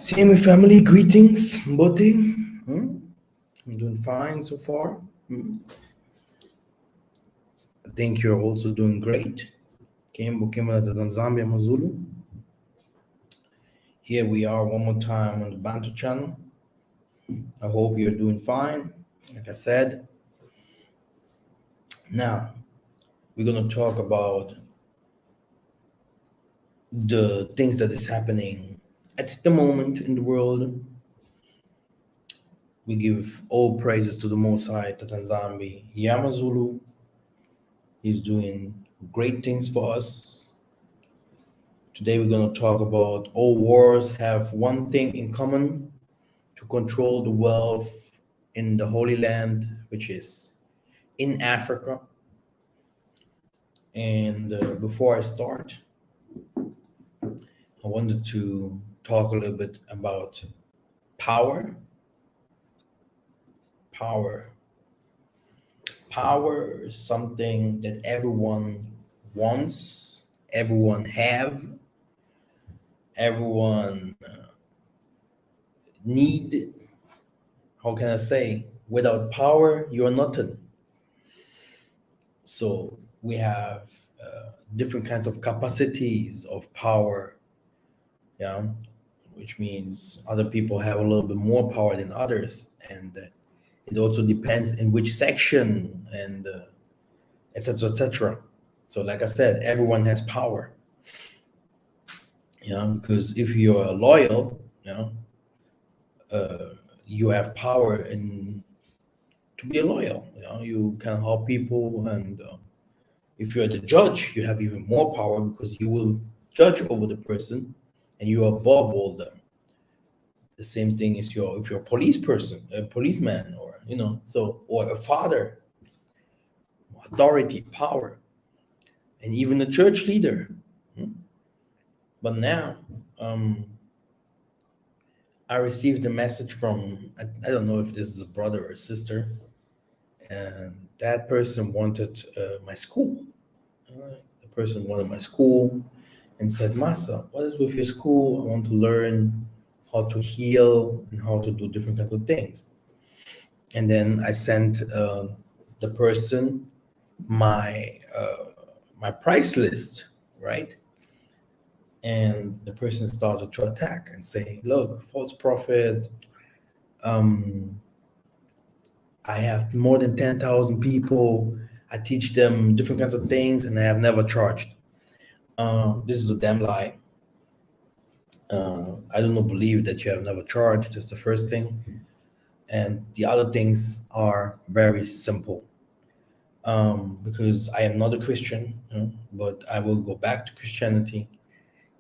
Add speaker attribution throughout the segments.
Speaker 1: Same family, greetings, Mbote. I'm doing fine so far. I think you're also doing great. Kembo Kimana Zambia Mazulu. Here we are one more time on the Bantu channel. I hope you're doing fine. Like I said, now we're gonna talk about the things that is happening at the moment in the world. We give all praises to the Most High, Tatanzambi, Yamazulu. He's doing great things for us. Today we're going to talk about all wars have one thing in common: to control the wealth in the Holy Land, which is in Africa. And before I start, I wanted to talk a little bit about power. Power. Power is something that everyone wants, everyone have, everyone need. How can I say? Without power, you are nothing. So we have different kinds of capacities of power, yeah, which means other people have a little bit more power than others, and it also depends in which section and etc. etc. So, like I said, everyone has power, because if you are loyal, you have power in to be loyal. You can help people, and if you're the judge, you have even more power because you will judge over the person, and you are above all them. The same thing is if you're a police person, a policeman, or or a father, authority, power, and even a church leader. But now, I received a message from I don't know if this is a brother or a sister, and that person wanted my school. The person wanted my school and said, Masa, what is with your school? I want to learn how to heal and how to do different kinds of things. And then I sent the person my my price list, right? And the person started to attack and say, look, false prophet, I have more than 10,000 people. I teach them different kinds of things, and I have never charged. This is a damn lie. I do not believe that you have never charged. That's the first thing. And the other things are very simple. Because I am not a Christian, but I will go back to Christianity.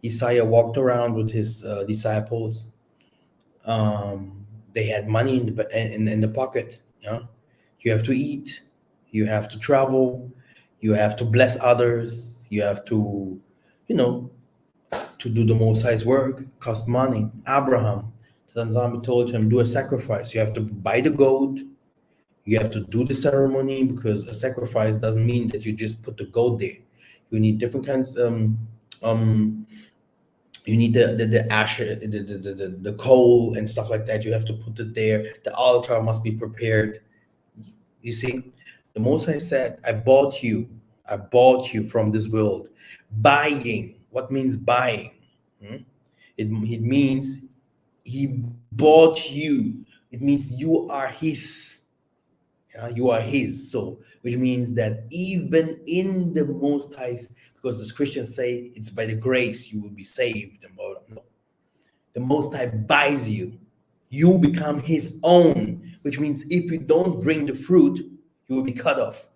Speaker 1: Isaiah walked around with his disciples. They had money in the pocket. You have to eat, you have to travel, you have to bless others, you have to, to do the Most High's work, cost money. Abraham, Tanzami told him, do a sacrifice. You have to buy the goat, you have to do the ceremony, because a sacrifice doesn't mean that you just put the goat there. You need different kinds. You need the ash, the coal and stuff like that. You have to put it there. The altar must be prepared. You see, the Most High said, I bought you from this world. Buying. What means buying? It means he bought you. It means you are his. You are his. So, which means that even in the Most High, because the Christians say it's by the grace you will be saved. No. The Most High buys you. You become his own, which means if you don't bring the fruit, you will be cut off.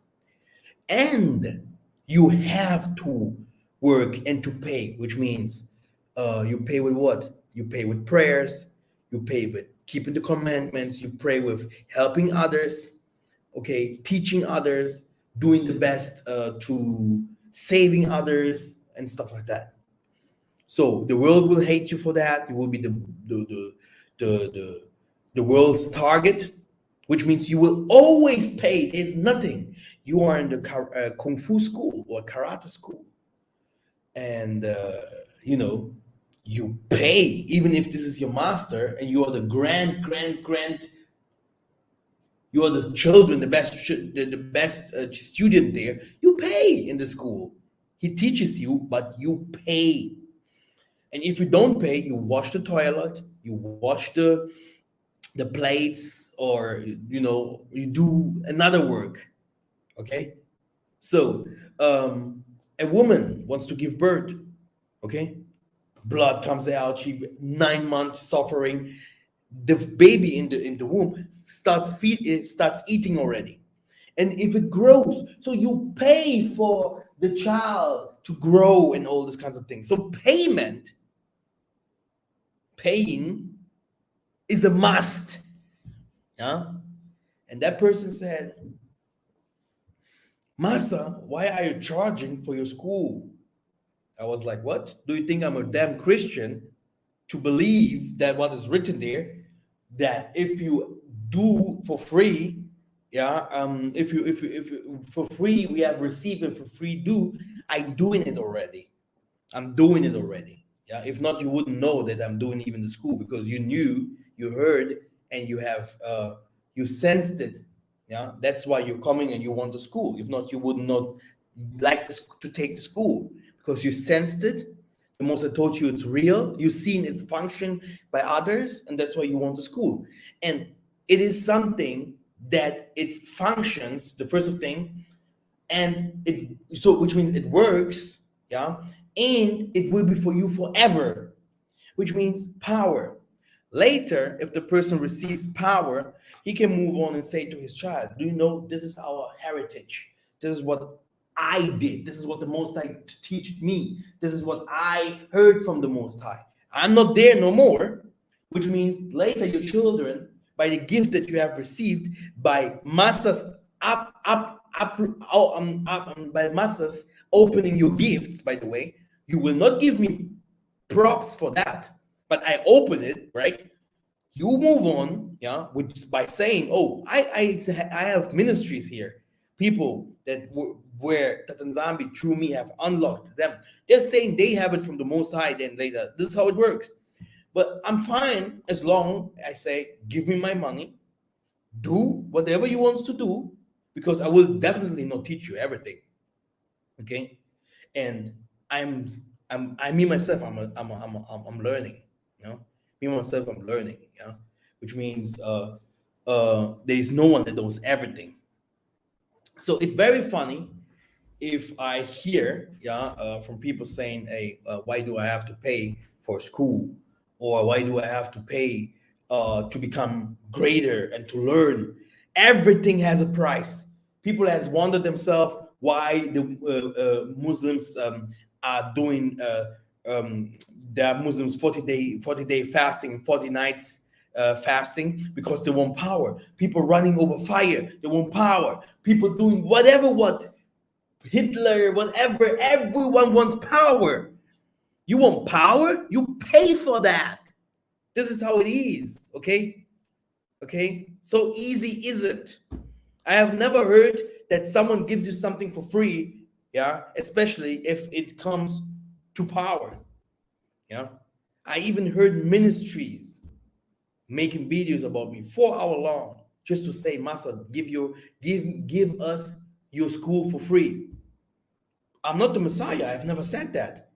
Speaker 1: And you have to work and to pay, which means you pay with what? You pay with prayers, you pay with keeping the commandments, you pray with helping others, okay, teaching others, doing the best to saving others and stuff like that. So the world will hate you for that. You will be the world's target, which means you will always pay. There's nothing. You are in the kung fu school or karate school, and You pay, even if this is your master and you are the you are the children, the best student there. You pay in the school. He teaches you, but you pay. And if you don't pay, you wash the toilet, you wash the plates, or you do another work. Okay, so a woman wants to give birth. Okay, blood comes out. She 9 months suffering. The baby in the womb starts eating already, and if it grows, so you pay for the child to grow and all these kinds of things. So paying is a must. Yeah. And that person said, Master, why are you charging for your school? I was like, what? Do you think I'm a damn Christian to believe that what is written there, that if you do for free, yeah, if you for free we have received and for free do, I'm doing it already. I'm doing it already. Yeah. If not, you wouldn't know that I'm doing even the school, because you knew, you heard, and you sensed it. Yeah. That's why you're coming and you want the school. If not, you would not like to take the school, because you sensed it. The most I told you it's real. You've seen its function by others, and that's why you want the school. And it is something that it functions, the first thing, and which means it works, yeah, and it will be for you forever, which means power. Later, if the person receives power, he can move on and say to his child, do you know, this is our heritage, this is what I did, this is what the Most High taught me, this is what I heard from the Most High. I'm not there no more, which means later your children, by the gift that you have received, by masters by masters opening your gifts, by the way, you will not give me props for that, but I open it, right? You move on, yeah, which by saying, oh, I have ministries here, people that where that Nzambi through me have unlocked them. They're saying they have it from the Most High. Then later, this is how it works. But I'm fine as long I say, give me my money, do whatever you want to do, because I will definitely not teach you everything. Okay, and I me myself, I'm learning. You know, me myself, I'm learning. Yeah, which means there is no one that knows everything. So it's very funny if I hear, yeah, from people saying, "Hey, why do I have to pay for school, or why do I have to pay to become greater and to learn?" Everything has a price. People has wondered themselves why the Muslims are doing the Muslims 40-day fasting, 40 nights fasting, because they want power. People running over fire, they want power. People doing whatever what Hitler, whatever, everyone wants power. You want power? You pay for that. This is how it is, okay? Okay? So easy is it? I have never heard that someone gives you something for free, yeah, especially if it comes to power. Yeah. I even heard ministries making videos about me 4 hour long just to say, Master, give us your school for free. I'm not the Messiah. I've never said that.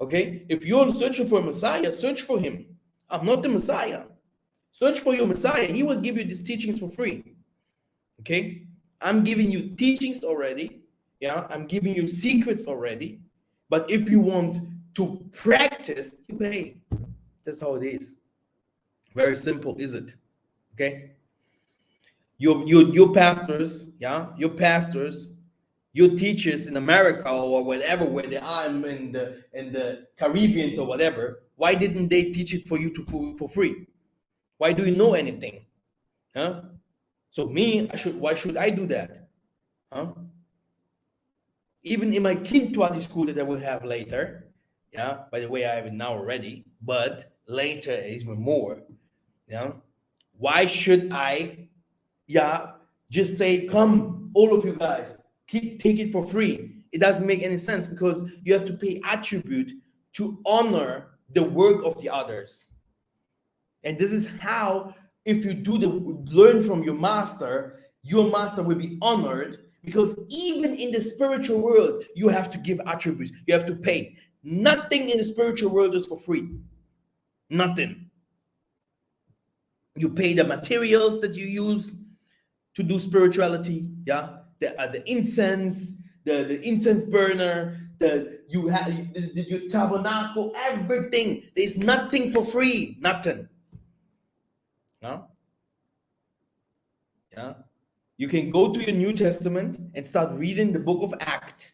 Speaker 1: Okay? If you're searching for a Messiah, search for him. I'm not the Messiah. Search for your Messiah. He will give you these teachings for free. Okay? I'm giving you teachings already. Yeah, I'm giving you secrets already. But if you want to practice, you pay. That's how it is. Very simple, is it? Okay? Your pastors, yeah, your teachers in America or whatever, where they are in the Caribbeans or whatever, why didn't they teach it for you for free? Why do you know anything? Huh? So me, why should I do that? Huh? Even in my Kintwati school that I will have later, yeah, by the way, I have it now already, but later is even more. Yeah. Why should I, yeah, just say, come, all of you guys, take it for free? It doesn't make any sense, because you have to pay attribute to honor the work of the others. And this is how, if you learn from your master will be honored, because even in the spiritual world, you have to give attributes, you have to pay. Nothing in the spiritual world is for free. Nothing. You pay the materials that you use to do spirituality, yeah, the incense, the incense burner, you have your tabernacle, everything. There's nothing for free, nothing. Yeah, yeah. You can go to your New Testament and start reading the book of Acts.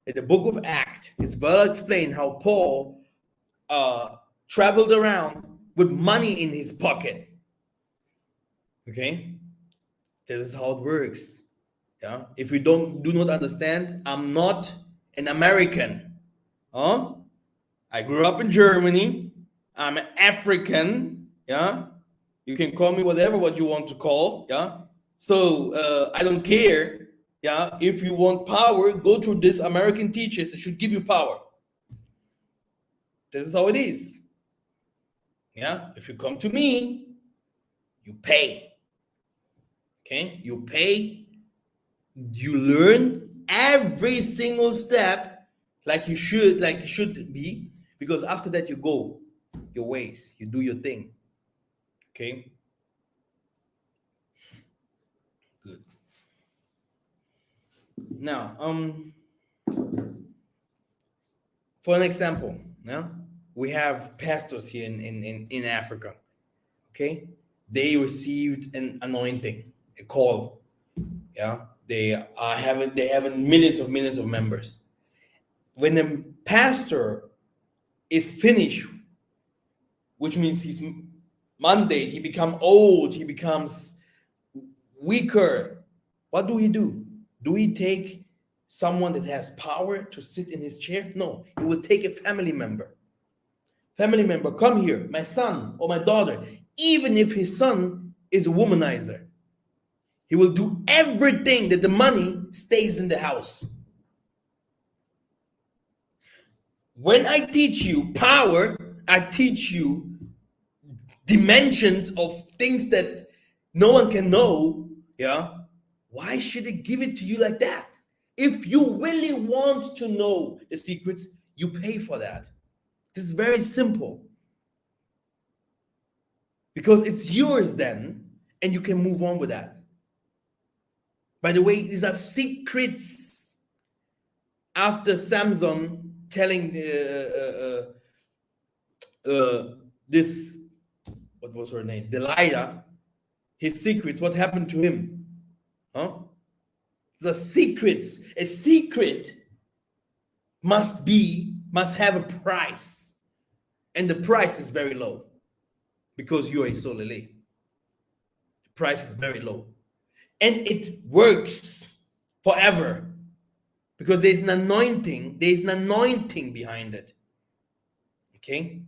Speaker 1: In the book of Acts, it's well explained how Paul traveled around with money in his pocket. Okay, this is how it works. Yeah, if you do not understand, I'm not an American. Huh? I grew up in Germany. I'm an African. Yeah, you can call me whatever what you want to call. Yeah, so I don't care. Yeah, if you want power, go to this American teachers. It should give you power. This is how it is. Yeah, if you come to me, you pay. Okay, you pay. You learn every single step like it should be, because after that you go your ways, you do your thing. Okay, good. Now for an example, now we have pastors here in Africa. Okay, they received an anointing, a call. Yeah, they have millions of members. When the pastor is finished, which means he's Monday, he becomes old, he becomes weaker. What do? Do he take someone that has power to sit in his chair? No, he will take a family member. Family member, come here, my son or my daughter. Even if his son is a womanizer, he will do everything that the money stays in the house. When I teach you power, I teach you dimensions of things that no one can know. Yeah, why should they give it to you like that? If you really want to know the secrets, you pay for that. This is very simple, because it's yours then, and you can move on with that. By the way, these are secrets. After Samson telling this, what was her name, Delilah, his secrets, what happened to him? Huh? The secrets. A secret must have a price, and the price is very low, because you are a solele. The price is very low, and it works forever, because there's an anointing behind it. Okay,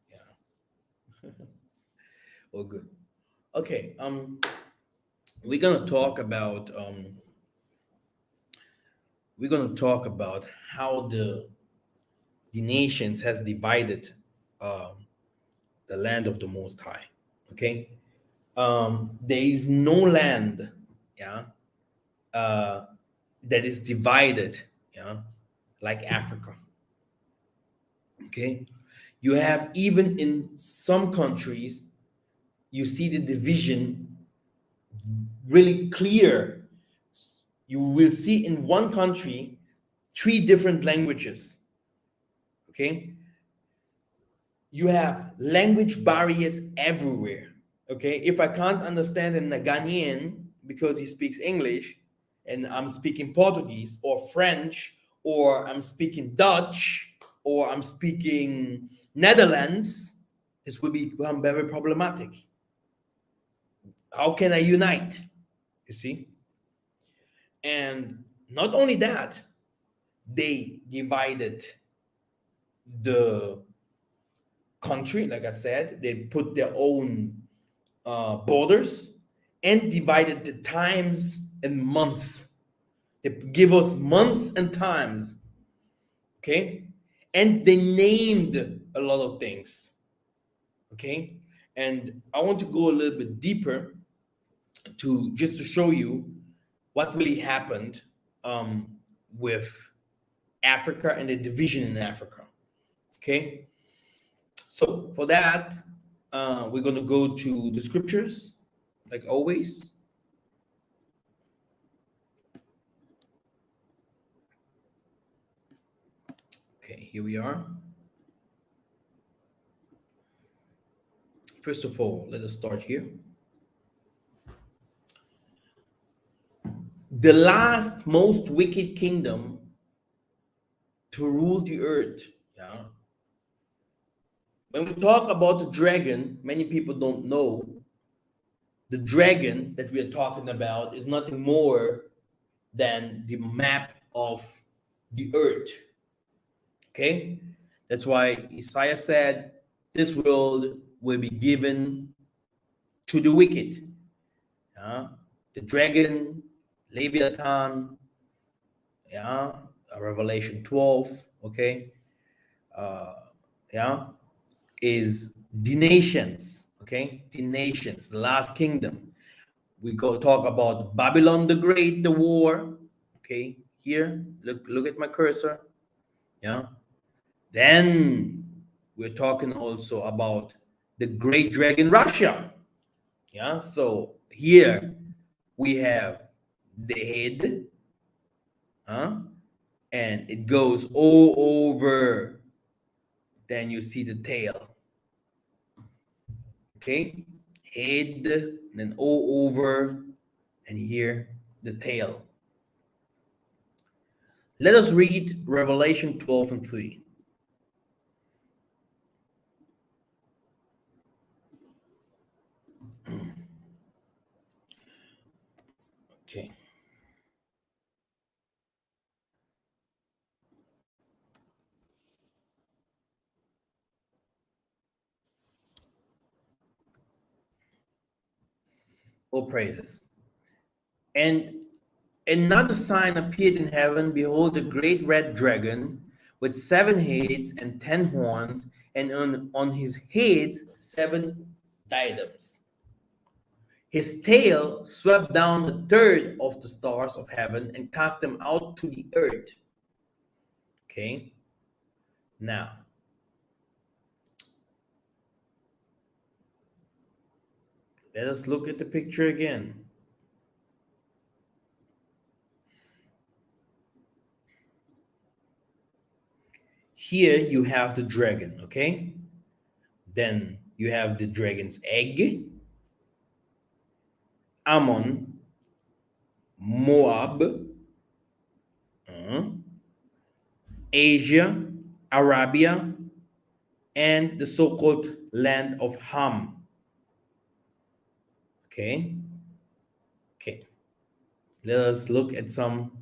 Speaker 1: yeah. Oh, good. Okay, we're gonna talk about how the nations has divided the land of the Most High. Okay, there is no land, yeah, that is divided, yeah, like Africa. Okay, you have, even in some countries, you see the division really clear. You will see in one country 3 different languages. Okay, you have language barriers everywhere. Okay, if I can't understand a Ghanaian because he speaks English, and I'm speaking Portuguese or French, or I'm speaking Dutch, or I'm speaking Netherlands, this will become very problematic. How can I unite? You see? And not only that, they divided the country. Like I said, they put their own borders, and divided the times and months. They give us months and times. Okay, and they named a lot of things. Okay, and I want to go a little bit deeper to just to show you what really happened with Africa and the division in Africa. Okay, so for that, we're going to go to the scriptures, like always. Okay, here we are. First of all, let us start here. The last most wicked kingdom to rule the earth. Yeah. When we talk about the dragon, many people don't know the dragon that we are talking about is nothing more than the map of the earth. Okay? That's why Isaiah said, this world will be given to the wicked. The dragon, Leviathan, yeah, Revelation 12, okay, yeah, is the nations, okay, the nations, the last kingdom. We go talk about Babylon the Great, the war, okay, here, look at my cursor, yeah. Then we're talking also about the great dragon Russia, yeah. So here we have the head, and it goes all over. Then you see the tail, okay, head, then all over, and here the tail. Let us read Revelation 12 and 3. Okay. All praises. And another sign appeared in heaven. Behold, a great red dragon with 7 heads and 10 horns, and on his heads 7 diadems. His tail swept down a third of the stars of heaven and cast them out to the earth. Okay. Now, let us look at the picture again. Here you have the dragon, okay? Then you have the dragon's egg, Ammon, Moab, Asia, Arabia, and the so-called land of Ham. Okay? Okay. Let us look at some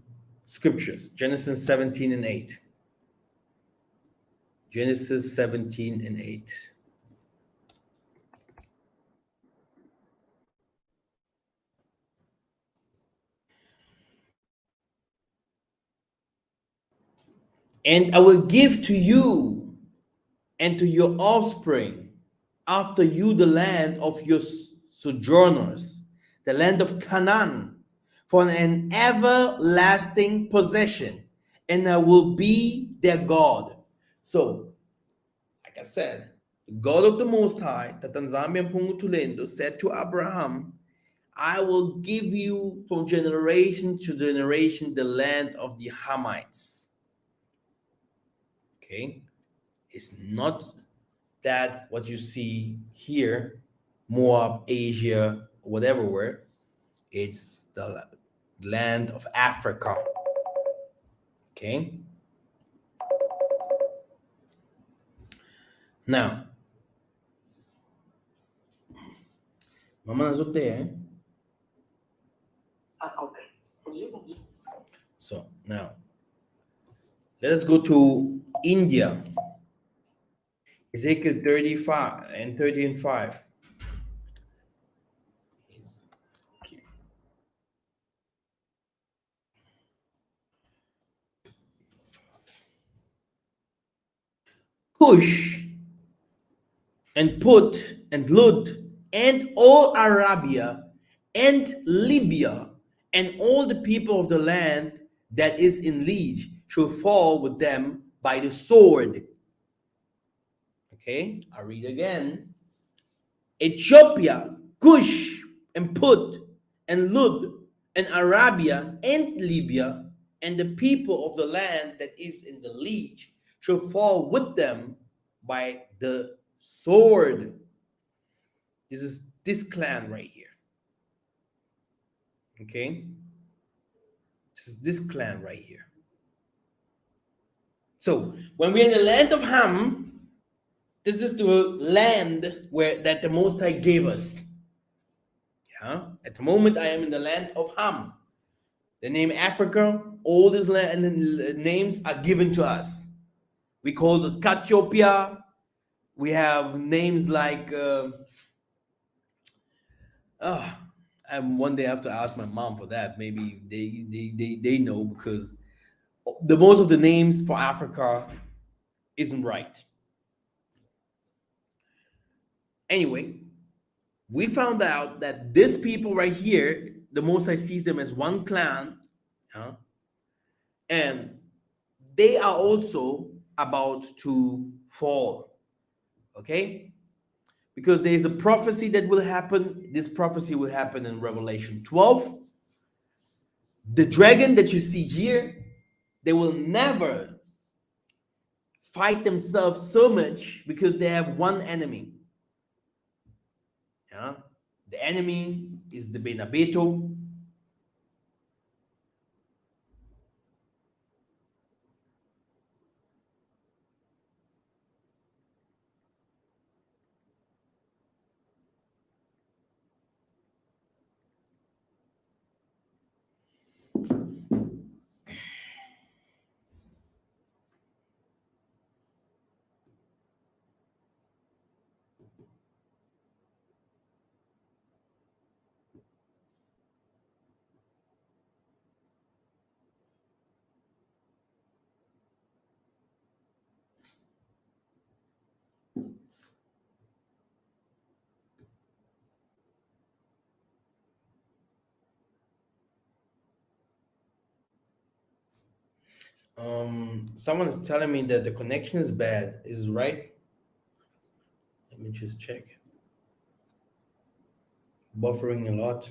Speaker 1: scriptures. Genesis 17 and 8. Genesis 17 and 8. And I will give to you and to your offspring after you the land of your sojourners, the land of Canaan, for an everlasting possession, and I will be their God. So, like I said, the God of the Most High, Tatanzambian Pungutulendo, said to Abraham, I will give you from generation to generation the land of the Hamites. Okay? It's not that what you see here, Moab, Asia, whatever where, it's the land of Africa. Okay? Now, Mama is up there. Okay. So now, let us go to India. Ezekiel 35 and 30 and 5. Okay. Cush, and Put, and Lud, and all Arabia, and Libya, and all the people of the land that is in liege shall fall with them by the sword. Okay, I read again. Ethiopia, Cush, and Put, and Lud, and Arabia, and Libya, and the people of the land that is in the liege shall fall with them by the sword. This is this clan right here. Okay? This is this clan right here. So when we're in the land of Ham, this is the land where that the Most High gave us. Yeah? At the moment, I am in the land of Ham. The name Africa, all these land names are given to us. We call it Kathiopia. We have names like one day I have to ask my mom for that. Maybe they know, because the most of the names for Africa isn't right. Anyway, we found out that these people right here, the Most High sees them as one clan, yeah, and they are also about to fall. Okay? Because there is a prophecy that will happen. This prophecy will happen in Revelation 12. The dragon that you see here, they will never fight themselves so much because they have one enemy. Yeah? The enemy is the Benabeto. Someone is telling me that the connection is bad. Is it right? Let me just check. Buffering a lot.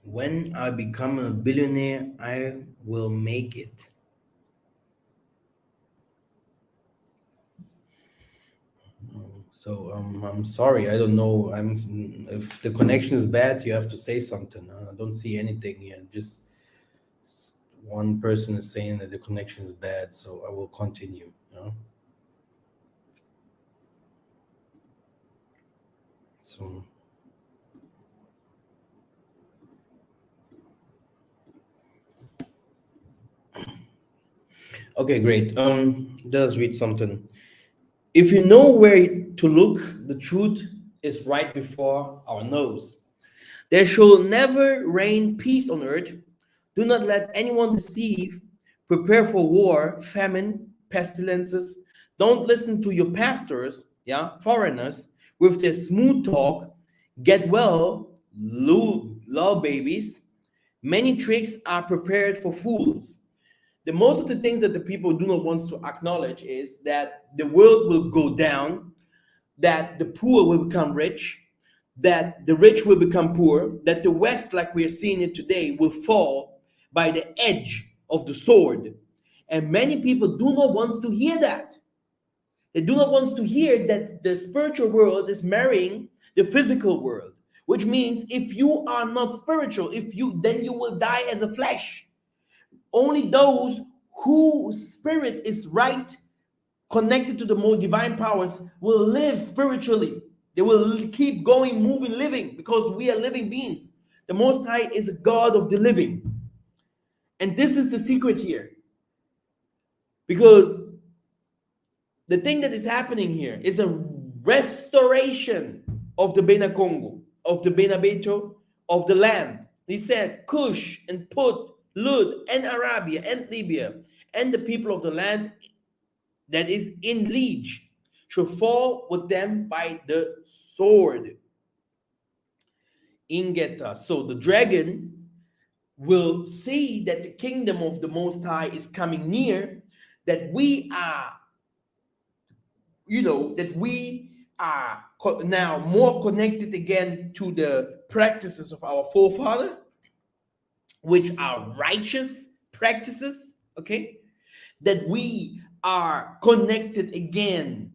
Speaker 1: When I become a billionaire, I will make it. So I'm sorry, I don't know. If the connection is bad, you have to say something. I don't see anything here. Just one person is saying that the connection is bad, so I will continue. You know? So okay, great. Let us read something. If you know where to look, the truth is right before our nose. There shall never reign peace on earth. Do not let anyone deceive. Prepare for war, famine, pestilences. Don't listen to your pastors, yeah, foreigners, with their smooth talk. Get well, lull babies. Many tricks are prepared for fools. The most of the things that the people do not want to acknowledge is that the world will go down, that the poor will become rich, that the rich will become poor, that the West, like we are seeing it today, will fall by the edge of the sword. And many people do not want to hear that. They do not want to hear that the spiritual world is marrying the physical world, which means if you are not spiritual, if you then you will die as a flesh. Only those whose spirit is right, connected to the more divine powers, will live spiritually. They will keep going, moving, living, because we are living beings. The Most High is a God of the living. And this is the secret here. Because the thing that is happening here is a restoration of the Bena Congo, of the Bena Beto, of the land. He said, Cush and Put, Lud, and Arabia, and Libya, and the people of the land that is in liege shall fall with them by the sword. Ingeta. So the dragon will see that the kingdom of the Most High is coming near, that we are, that we are now more connected again to the practices of our forefather, which are righteous practices, okay? That we are connected again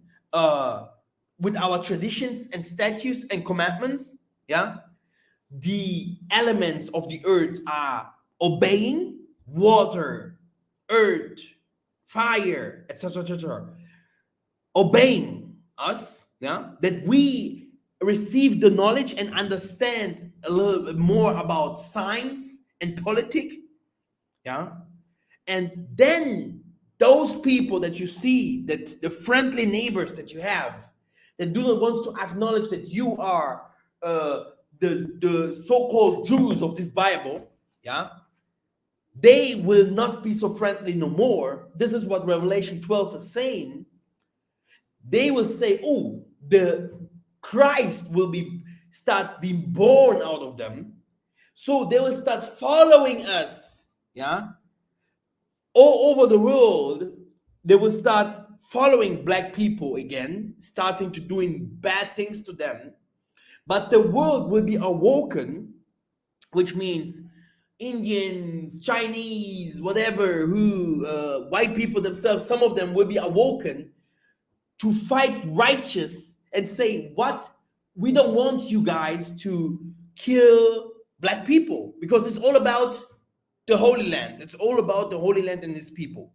Speaker 1: with our traditions and statutes and commandments, yeah? The elements of the earth are obeying, water, earth, fire, etc., etc., obeying us, yeah, that we receive the knowledge and understand a little bit more about science and politics, yeah. And then those people that you see, that the friendly neighbors that you have, that do not want to acknowledge that you are the so-called Jews of this Bible, yeah, they will not be so friendly no more. This is what Revelation 12 is saying. They will say, oh, the Christ will start being born out of them. So they will start following us, yeah. All over the world, they will start following black people again, starting to doing bad things to them. But the world will be awoken, which means Indians, Chinese, whatever, white people themselves, some of them will be awoken to fight righteous and say, what? We don't want you guys to kill black people, because it's all about the Holy Land. It's all about the Holy Land and its people.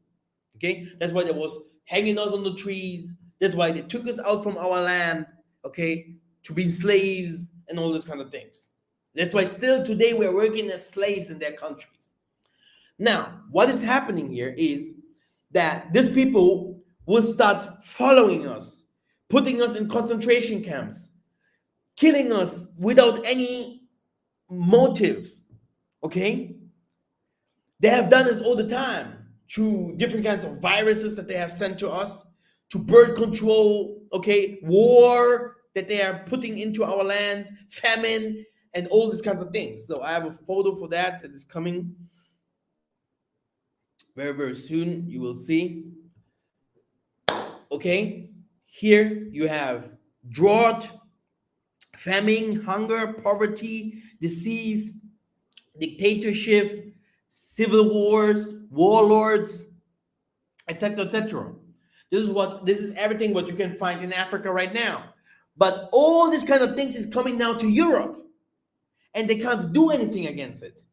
Speaker 1: Okay? That's why there was hanging us on the trees. That's why they took us out from our land, okay, to be slaves and all those kind of things. That's why still today we're working as slaves in their countries. Now, what is happening here is that these people will start following us, putting us in concentration camps, killing us without any motive, okay? They have done this all the time through different kinds of viruses that they have sent to us, to birth control, okay, war that they are putting into our lands, famine, and all these kinds of things. So I have a photo for that is coming very, very soon. You will see. Okay, here you have drought, famine, hunger, poverty, disease, dictatorship, civil wars, warlords, etc., etc. This is everything what you can find in Africa right now. But all these kind of things is coming now to Europe, and they can't do anything against it.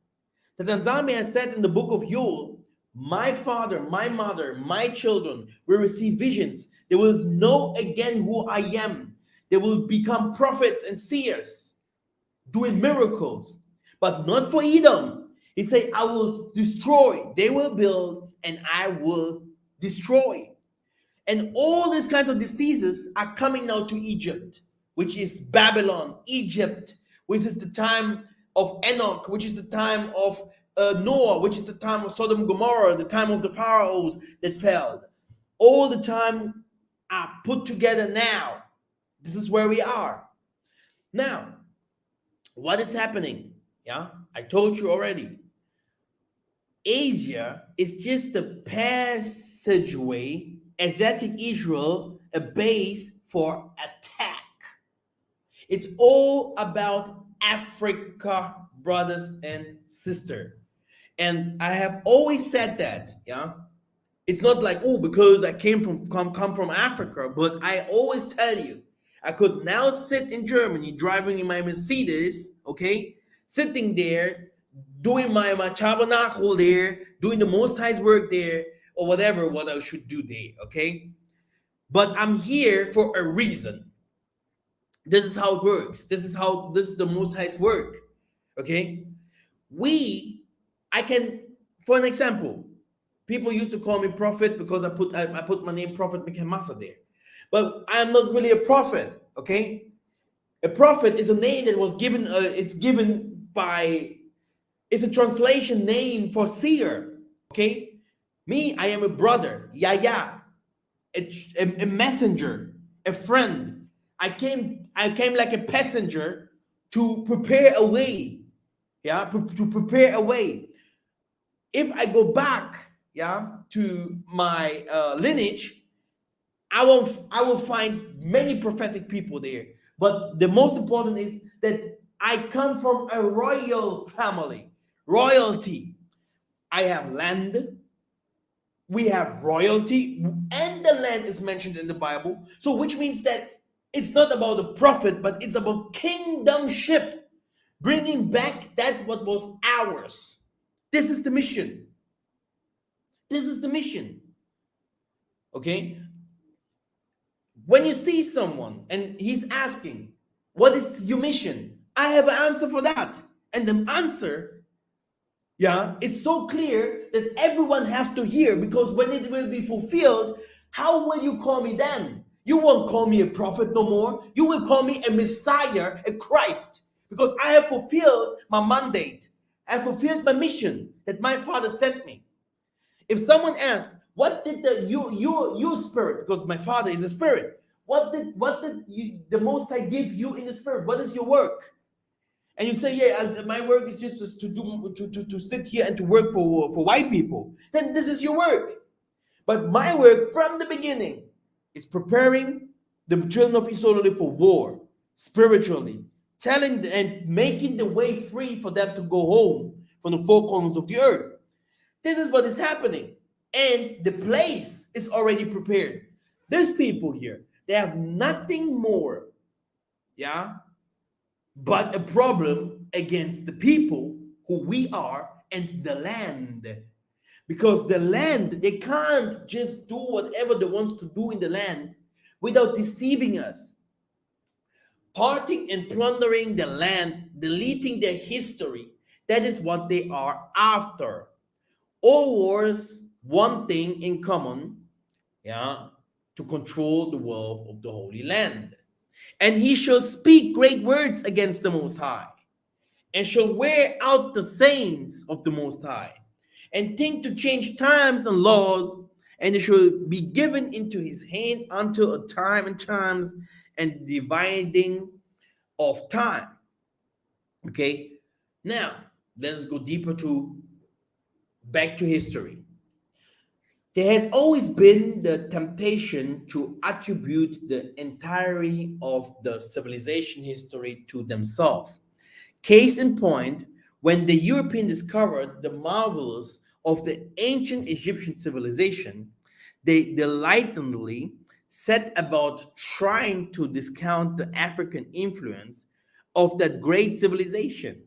Speaker 1: The Tanzania has said in the book of Joel, my father, my mother, my children will receive visions. They will know again who I am. They will become prophets and seers, doing miracles, but not for Edom. He said, I will destroy. They will build, and I will destroy. And all these kinds of diseases are coming now to Egypt, which is Babylon, Egypt, which is the time of Enoch, which is the time of Noah, which is the time of Sodom and Gomorrah, the time of the pharaohs that fell. All the time are put together now. This is where we are. Now, what is happening? Yeah, I told you already. Asia is just a passageway, Asiatic Israel, a base for attack. It's all about Africa, brothers and sisters. And I have always said that, yeah. It's not like, oh, because I come from Africa, but I always tell you, I could now sit in Germany driving in my Mercedes, okay, sitting there, doing my tabernacle there, doing the Most High's work there, or whatever what I should do there, okay? But I'm here for a reason. This is how it works. This is the Most High's work. Okay, I can, for an example, people used to call me prophet because I put my name Prophet Mikhamasa there, but I am not really a prophet. Okay, a prophet is a name that was given. It's given by. It's a translation name for seer. Okay, me, I am a brother. Yaya, a messenger, a friend. I came like a passenger to prepare a way. Yeah, to prepare a way. If I go back, yeah, to my lineage, I will find many prophetic people there. But the most important is that I come from a royal family, royalty. I have land, we have royalty, and the land is mentioned in the Bible. So, which means that it's not about the prophet, but it's about kingdomship, bringing back that what was ours. This is the mission. This is the mission. Okay? When you see someone and he's asking, what is your mission? I have an answer for that. And the answer, yeah, is so clear that everyone has to hear, because when it will be fulfilled, how will you call me then? You won't call me a prophet no more. You will call me a Messiah, a Christ, because I have fulfilled my mandate. I have fulfilled my mission that my Father sent me. If someone asks, what did your spirit, because my Father is a spirit, the Most High give you in the spirit? What is your work? And you say, yeah, my work is just to sit here and to work for white people. Then this is your work. But my work from the beginning is preparing the children of Israel for war, spiritually, telling and making the way free for them to go home from the four corners of the earth. This is what is happening. And the place is already prepared. These people here, they have nothing more, yeah, but a problem against the people who we are and the land. Because the land, they can't just do whatever they want to do in the land without deceiving us. Parting and plundering the land, deleting their history, that is what they are after. All wars, one thing in common, yeah, to control the wealth of the Holy Land. And he shall speak great words against the Most High, and shall wear out the saints of the Most High, and think to change times and laws, and it shall be given into his hand until a time and times and dividing of time. Okay, now let us go deeper to back to history. There has always been the temptation to attribute the entirety of the civilization history to themselves. Case in point, when the European discovered the marvels of the ancient Egyptian civilization, they delightedly set about trying to discount the African influence of that great civilization.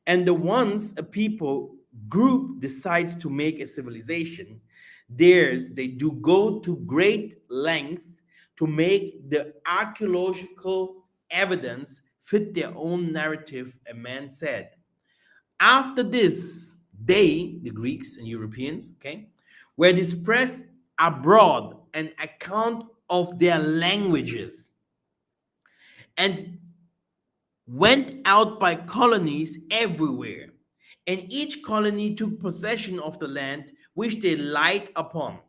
Speaker 1: And the once a people group decides to make a civilization theirs, they do go to great lengths to make the archaeological evidence fit their own narrative, a man said. After this, they, the Greeks and Europeans, okay, were dispersed abroad an account of their languages and went out by colonies everywhere, and each colony took possession of the land which they light upon,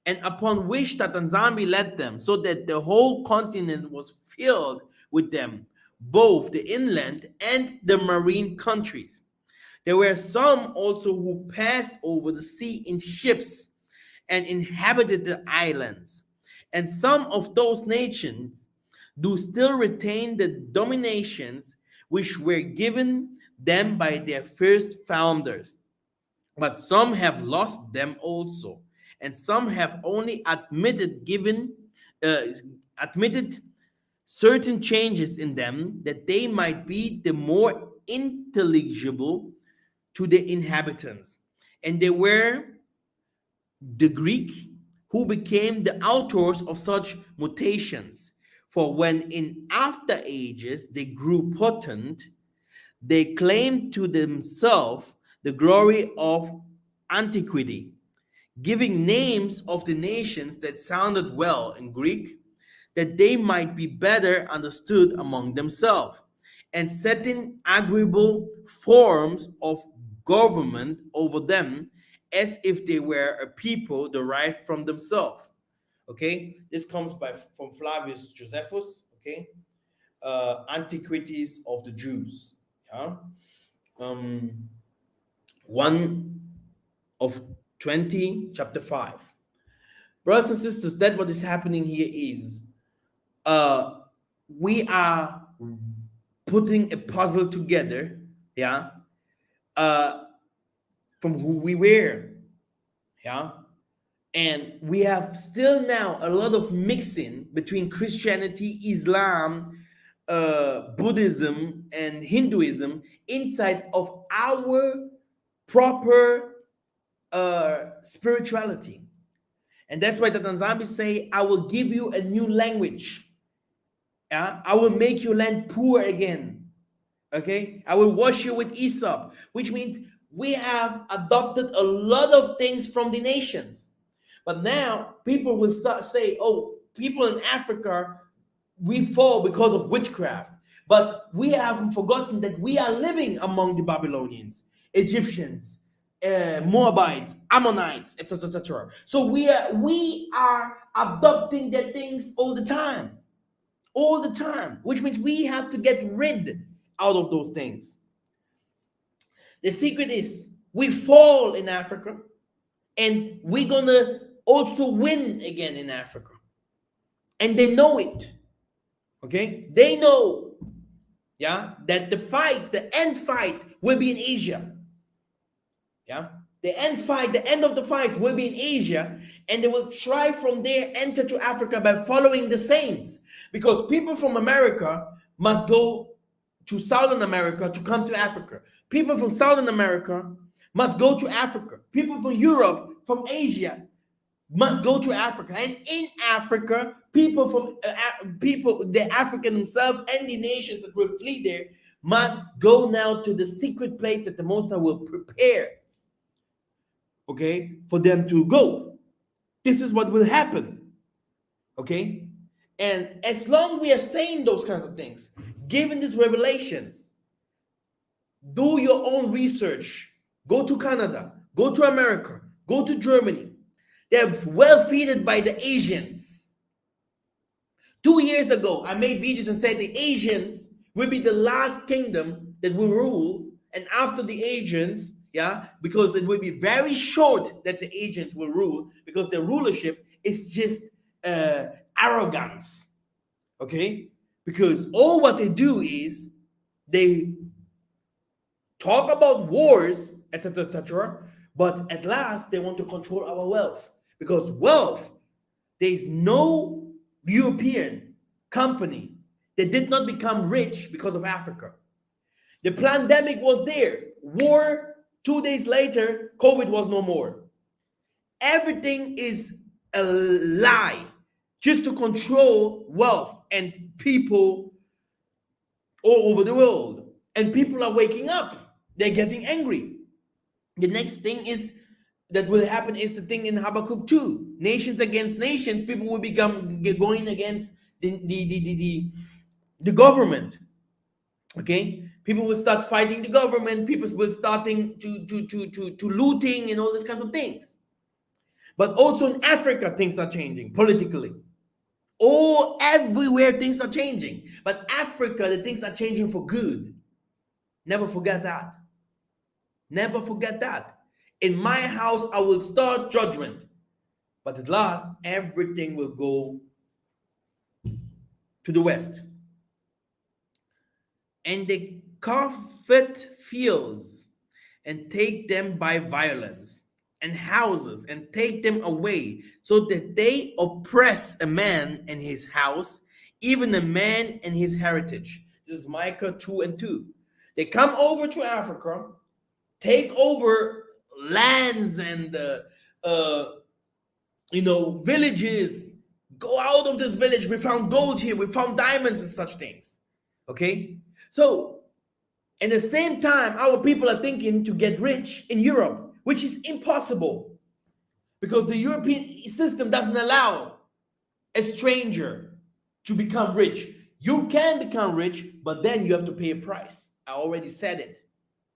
Speaker 1: and upon which Tatanzambi led them, so that the whole continent was filled with them, both the inland and the marine countries. There were some also who passed over the sea in ships and inhabited the islands, and some of those nations do still retain the dominations which were given them by their first founders. But some have lost them also, and some have only uh, admitted certain changes in them that they might be the more intelligible to the inhabitants. And they were the Greek who became the authors of such mutations.
Speaker 2: For when in after ages they grew potent, they claimed to themselves the glory of antiquity, giving names of the nations that sounded well in Greek, that they might be better understood among themselves, and setting agreeable forms of government over them, as if they were a people derived from themselves. Okay, this comes from Flavius Josephus. Okay, Antiquities of the Jews. Yeah, um, 1 of 20, chapter 5. Brothers and sisters, that what is happening here is uh we are putting a puzzle together, yeah, uh from who we were, yeah, and we have still now a lot of mixing between Christianity, Islam, Buddhism, and Hinduism inside of our proper spirituality. And that's why the Tanzambis say, I will give you a new language. Yeah? I will make your land poor again. Okay? I will wash you with Aesop, which means we have adopted a lot of things from the nations. But now people will start say, oh, people in Africa, we fall because of witchcraft. But we haven't forgotten that we are living among the Babylonians, Egyptians, Moabites, Ammonites, etc., etc. So we are adopting their things all the time, which means we have to get rid out of those things. The secret is we fall in Africa, and we're gonna also win again in Africa, and they know it. Okay, they know, yeah, that the end fight will be in Asia. Yeah, the end of the fight will be in Asia, and they will try from there enter to Africa by following the saints, because people from America must go to Southern America to come to Africa. People from Southern America must go to Africa. People from Europe, from Asia, must go to Africa, and in Africa, people from the African themselves and the nations that will flee there must go now to the secret place that the Most High will prepare. Okay, for them to go. This is what will happen. Okay, and as long we are saying those kinds of things, given these revelations, do your own research. Go to Canada, go to America, go to Germany. They're well fed by the Asians. 2 years ago, I made videos and said the Asians will be the last kingdom that will rule, and after the Asians, yeah, because it will be very short that the Asians will rule, because their rulership is just arrogance. Okay, because all what they do is they talk about wars, etc., etc., but at last they want to control our wealth, because wealth, there is no European company that did not become rich because of Africa. The pandemic was there, war, 2 days later, COVID was no more. Everything is a lie just to control wealth and people all over the world. And people are waking up. They're getting angry. The next thing is that will happen is the thing in Habakkuk 2. Nations against nations, people will become going against the government. Okay? People will start fighting the government, people will starting to looting and all these kinds of things. But also in Africa, things are changing politically. All everywhere things are changing. But Africa, the things are changing for good. Never forget that. Never forget that. In my house, I will start judgment. But at last, everything will go to the west. And they covet fields and take them by violence, and houses and take them away, so that they oppress a man and his house, even a man and his heritage. This is Micah 2:2. They come over to Africa, take over lands and villages, go out of this village. We found gold here. We found diamonds and such things. Okay? So, at the same time, our people are thinking to get rich in Europe, which is impossible because the European system doesn't allow a stranger to become rich. You can become rich, but then you have to pay a price. I already said it.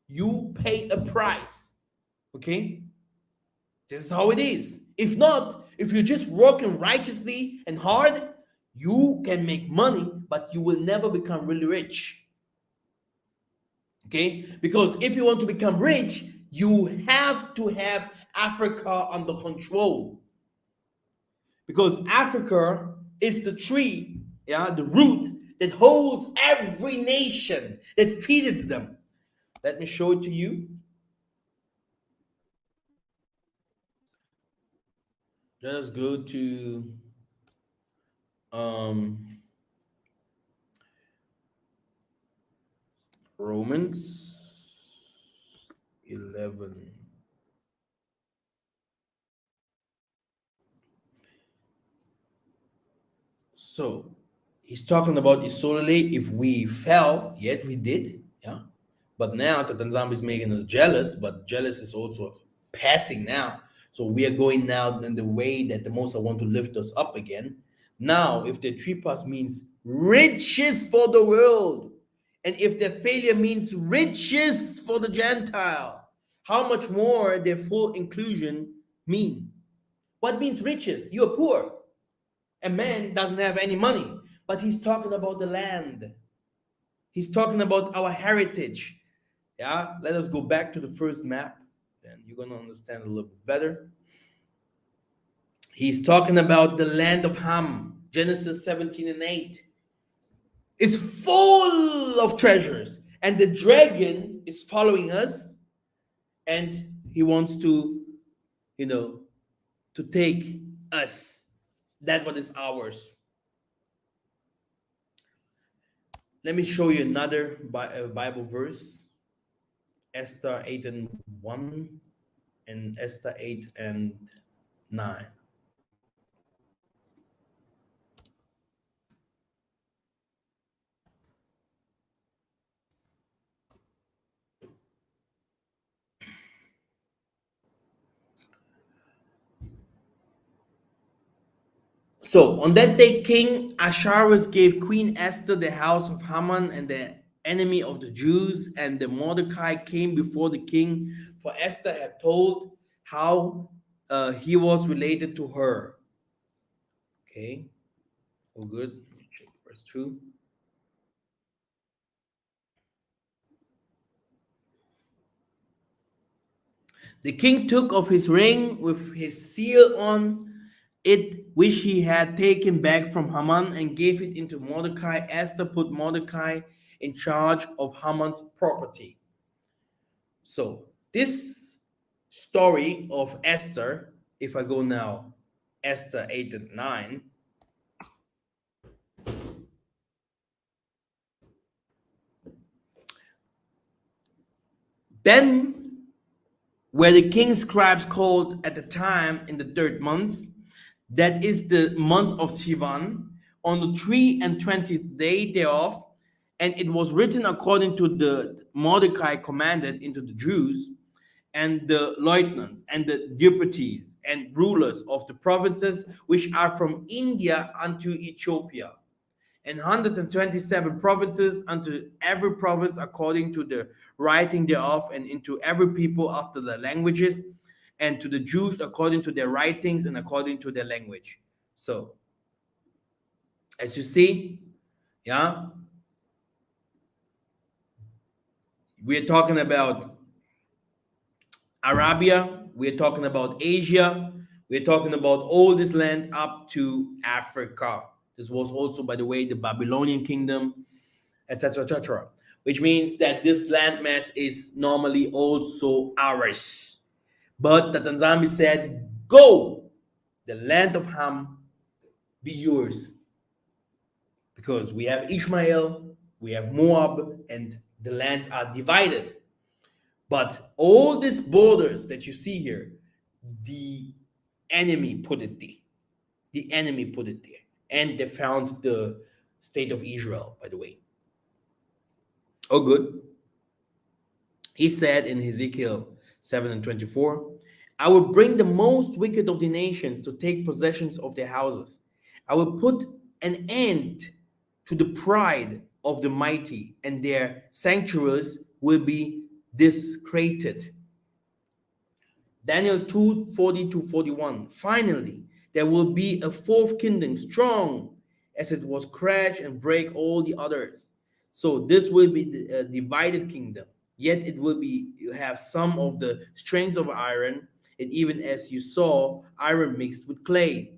Speaker 2: You pay a price. Okay? This is how it is. If not, if you're just working righteously and hard, you can make money, but you will never become really rich. Okay? Because if you want to become rich, you have to have Africa under control. Because Africa is the tree, the root that holds every nation, that feeds them. Let me show it to you. Let us go to Romans 11. So he's talking about Isolate. If we fell, yet we did, yeah. But now the Tanzania is making us jealous, but jealous is also passing now. So we are going now in the way that the Most High want to lift us up again. Now, if the tripas means riches for the world, and if their failure means riches for the Gentile, how much more their full inclusion mean? What means riches? You are poor. A man doesn't have any money, but he's talking about the land. He's talking about our heritage. Yeah, let us go back to the first map, and you're going to understand a little bit better. He's talking about the land of Ham, Genesis 17 and 8. It's full of treasures, and the dragon is following us, and he wants to, to take us. That what is ours. Let me show you another Bible verse. Esther 8 and 1 and Esther 8 and 9. So on that day, King Ahasuerus gave Queen Esther the house of Haman and the enemy of the Jews, and the Mordecai came before the king, for Esther had told how he was related to her. Okay, oh good. Let me check verse 2. The king took off his ring with his seal on it, which he had taken back from Haman, and gave it into Mordecai. Esther put Mordecai in charge of Haman's property. So this story of Esther, if I go now, Esther 8 and 9, then where the king's scribes called at the time in the 3rd month, that is the month of Sivan, on the 3 and 20th day thereof, and it was written according to the Mordecai commanded into the Jews, and the lieutenants, and the deputies, and rulers of the provinces which are from India unto Ethiopia, and 127 provinces, unto every province according to the writing thereof, and into every people after their languages, and to the Jews according to their writings and according to their language. So, as you see, yeah, we're talking about Arabia, we're talking about Asia, we're talking about all this land up to Africa. This was also, by the way, the Babylonian kingdom, etc., etc., which means that this landmass is normally also ours. But the Tanzania said, go, the land of Ham be yours. Because we have Ishmael, we have Moab, and the lands are divided. But all these borders that you see here, the enemy put it there. The enemy put it there. And they found the state of Israel, by the way. Oh, good. He said in Ezekiel 7:24, I will bring the most wicked of the nations to take possessions of their houses. I will put an end to the pride of the mighty, and their sanctuaries will be desecrated. Daniel 2:40-41. Finally, there will be a fourth kingdom, strong as it was, crash and break all the others. So this will be a divided kingdom. Yet it will be have some of the strength of iron, and even as you saw, iron mixed with clay.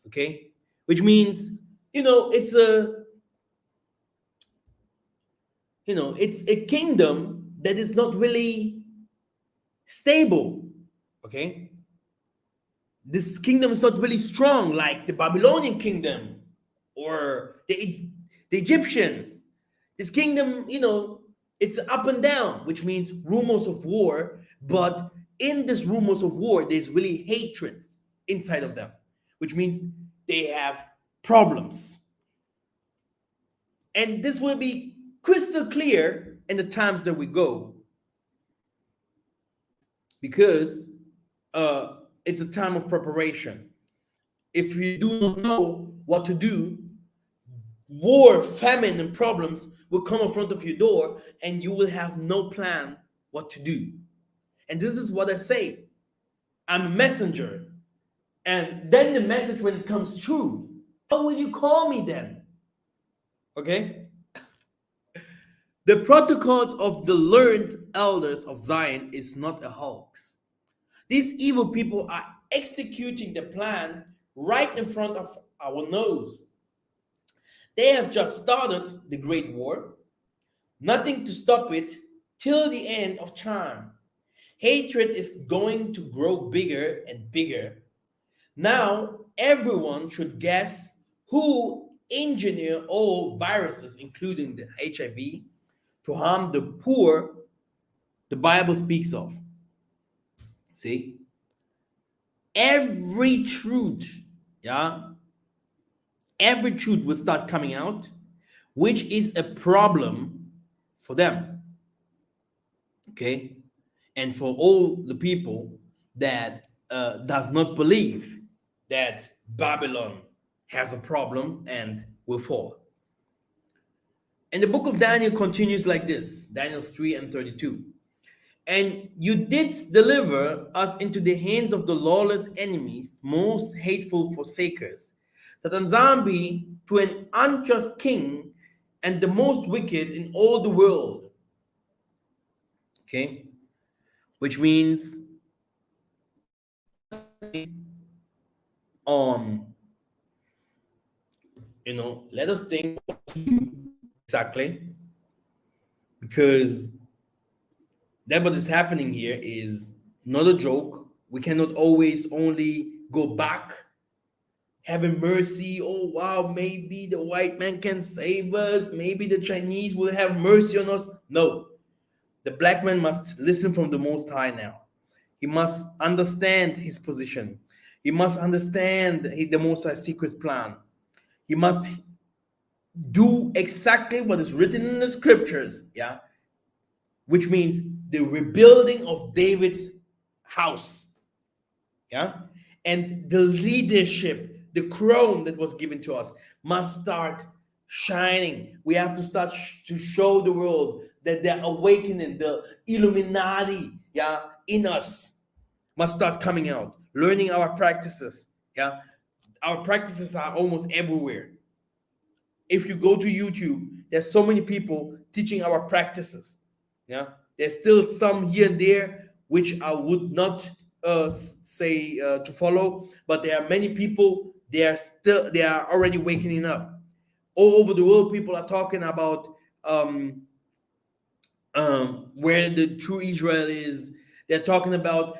Speaker 2: Okay, which means it's a kingdom that is not really stable. Okay, this kingdom is not really strong like the Babylonian kingdom or the Egyptians. This kingdom, it's up and down, which means rumors of war. But in this rumors of war, there's really hatreds inside of them, which means they have problems. And this will be crystal clear in the times that we go, because it's a time of preparation. If you do not know what to do, war, famine, and problems will come in front of your door, and you will have no plan what to do. And this is what I say. I'm a messenger. And then the message, when it comes true, how will you call me then? Okay? The protocols of the learned elders of Zion is not a hoax. These evil people are executing the plan right in front of our nose. They have just started the Great War, nothing to stop it till the end of time. Hatred is going to grow bigger and bigger. Now, everyone should guess who engineered all viruses, including the HIV, to harm the poor the Bible speaks of. See? Every truth, every truth will start coming out, which is a problem for them. Okay? And for all the people that does not believe that Babylon has a problem and will fall. And the book of Daniel continues like this, Daniel 3:32. And you did deliver us into the hands of the lawless enemies, most hateful forsakers, that Nzambi to an unjust king and the most wicked in all the world. Okay? Which means let us think exactly, because that what is happening here is not a joke. We cannot always only go back having mercy. Oh wow, maybe the white man can save us, maybe the Chinese will have mercy on us. No, the black man must listen from the Most High now. He must understand his position. He must understand the Most High's secret plan. He must do exactly what is written in the scriptures, which means the rebuilding of David's house, and the leadership, the crown that was given to us must start shining. We have to start to show the world that the awakening, the Illuminati, in us must start coming out. Learning our practices, our practices are almost everywhere. If you go to YouTube, there's so many people teaching our practices. There's still some here and there which I would not say to follow, but there are many people. They are already waking up. All over the world, people are talking about where the true Israel is. They're talking about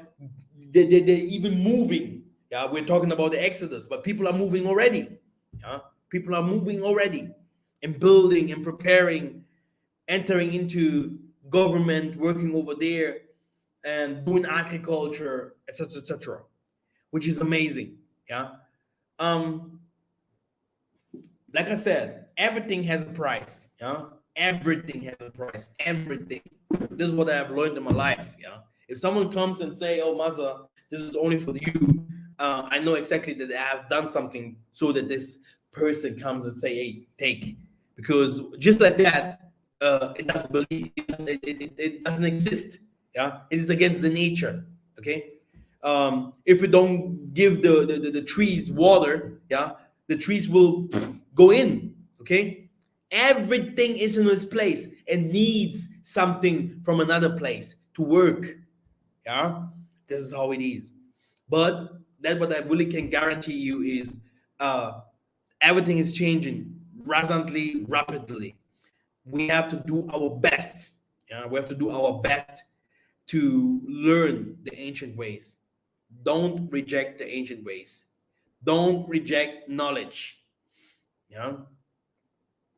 Speaker 2: they're even moving. We're talking about the Exodus, but people are moving already. People are moving already and building and preparing, entering into government, working over there and doing agriculture, etc., which is amazing. Like I said, everything has a price. Yeah, everything has a price. Everything. This is what I have learned in my life. Yeah, if someone comes and say, "Oh, Maza, this is only for you," I know exactly that I have done something so that this person comes and say, "Hey, take," because just like that, it doesn't believe. It doesn't exist. Yeah, it is against the nature. Okay, if we don't give the trees water, yeah, the trees will go in. Okay, everything is in its place and needs something from another place to work. Yeah, this is how it is. But that what I really can guarantee you is uh, everything is changing rapidly. We have to do our best. Yeah, we have to do our best to learn the ancient ways. Don't reject the ancient ways. Don't reject knowledge. Yeah,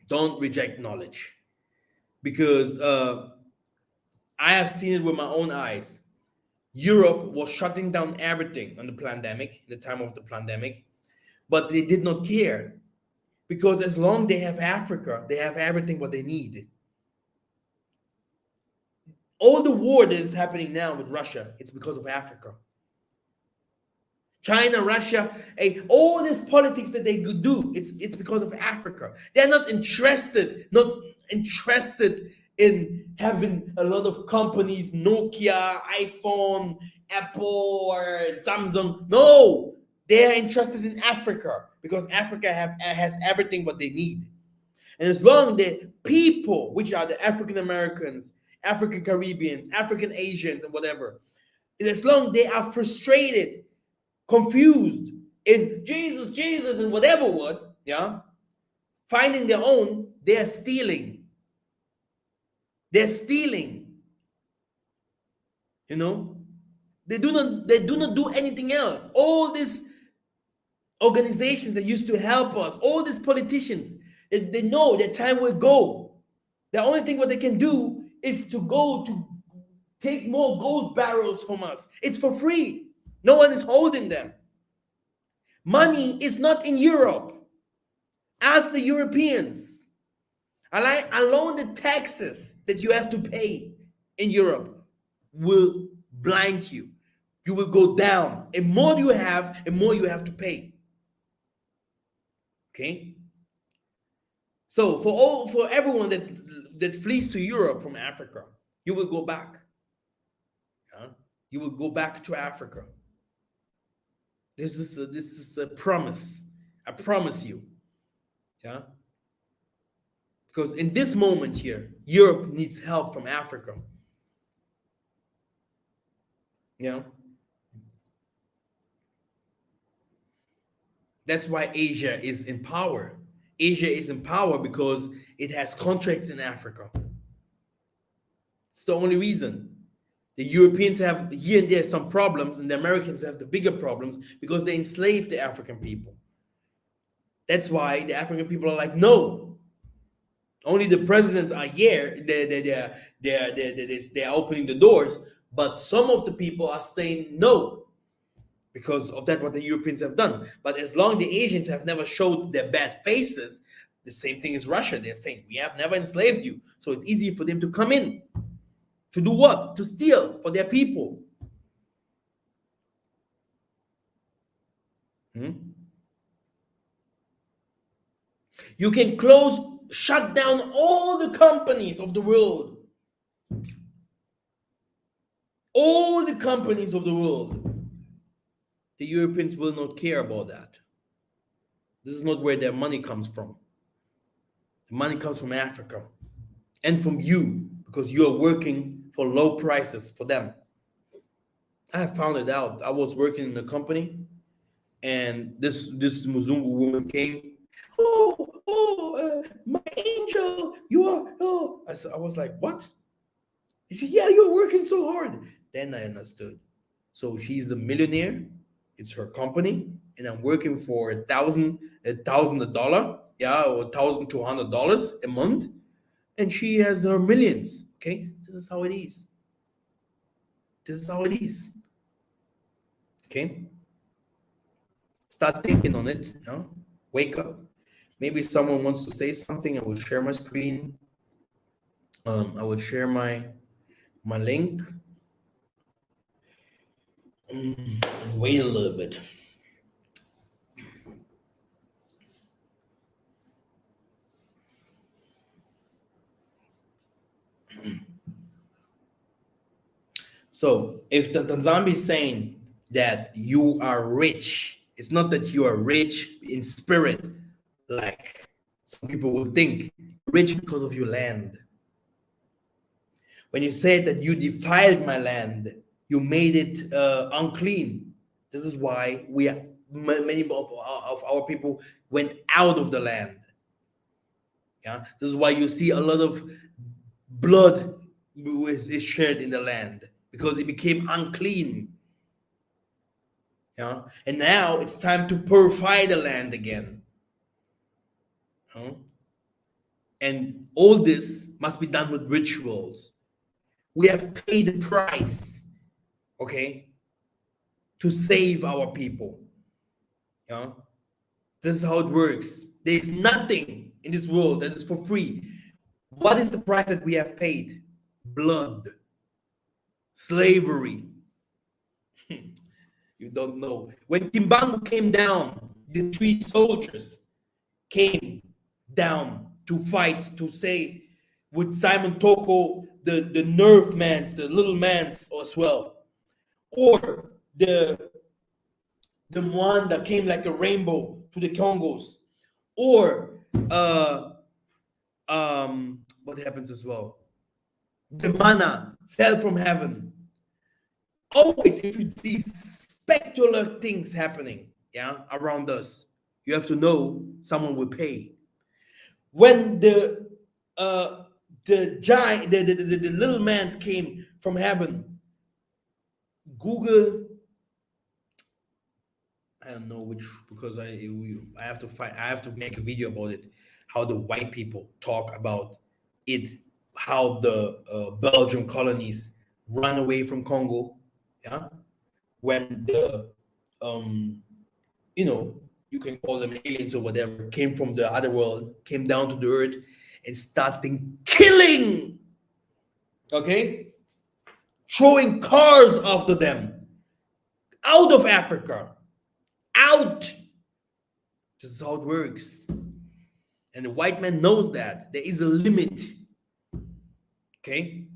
Speaker 2: don't reject knowledge because I have seen it with my own eyes. Europe was shutting down everything on the pandemic, the time of the pandemic, but they did not care because as long they have Africa, they have everything what they need. All the war that is happening now with Russia, it's because of Africa. China, Russia, all this politics that they could do, it's because of Africa. They're not interested in having a lot of companies, Nokia, iPhone, Apple, or Samsung. No, they are interested in Africa because Africa has everything what they need. And as long the people, which are the African Americans, African Caribbeans, African Asians, and whatever, as long they are frustrated, confused in Jesus, Jesus, and whatever word, yeah, finding their own, they're stealing. They're stealing. You know, they do not do anything else. All these organizations that used to help us, all these politicians, they know their time will go. The only thing what they can do is to go to take more gold barrels from us. It's for free. No one is holding them. Money is not in Europe. Ask the Europeans. Alone the taxes that you have to pay in Europe will blind you. You will go down. And more you have, and more you have to pay. Okay? So for everyone that flees to Europe from Africa, you will go back. Yeah? You will go back to Africa. This is a promise. I promise you. Yeah? Because in this moment here, Europe needs help from Africa. You know? That's why Asia is in power. Asia is in power because it has contracts in Africa. It's the only reason. The Europeans have here and there some problems, and the Americans have the bigger problems because they enslaved the African people. That's why the African people are like, no. Only the presidents are here. They're opening the doors, but some of the people are saying no because of that what the Europeans have done. But as long the Asians have never showed their bad faces, the same thing as Russia. They're saying we have never enslaved you, so it's easy for them to come in to do what? To steal for their people. You can shut down all the companies of the world. All the companies of the world. The Europeans will not care about that. This is not where their money comes from. The money comes from Africa and from you because you are working for low prices for them. I have found it out. I was working in a company and this Muzungu woman came. My angel, you are. Oh, I was like, what? He said, yeah, you're working so hard. Then I understood. So she's a millionaire. It's her company, and I'm working for $1,000, yeah, or $1,200 a month, and she has her millions. Okay, this is how it is. This is how it is. Okay. Start thinking on it. You know, wake up. Maybe someone wants to say something. I will share my screen. I will share my link. Wait a little bit. So if the Tanzania is saying that you are rich, it's not that you are rich in spirit, like some people would think, rich because of your land. When you say that you defiled my land, you made it unclean. This is why many of our people went out of the land. Yeah, this is why you see a lot of blood is shed in the land because it became unclean. Yeah, and now it's time to purify the land again. Huh? And all this must be done with rituals. We have paid the price, okay, to save our people. Yeah, this is how it works. There is nothing in this world that is for free. What is the price that we have paid? Blood, slavery. You don't know. When Kimbangu came down, the 3 soldiers came down to fight, to say, with Simon Toko, the nerve mans, the little mans as well. Or the one that came like a rainbow to the Congos. Or what happens as well? The manna fell from heaven. Always, if you see spectacular things happening, yeah, around us, you have to know someone will pay. When the giant, the little mans came from heaven, Google, I don't know which, because I have to find, I have to make a video about it, how the white people talk about it, how the Belgian colonies run away from Congo, yeah, when the you know, you can call them aliens or whatever, came from the other world, came down to the earth and starting killing, okay, throwing cars after them, out of Africa, out. This is how it works. And the white man knows that there is a limit, okay,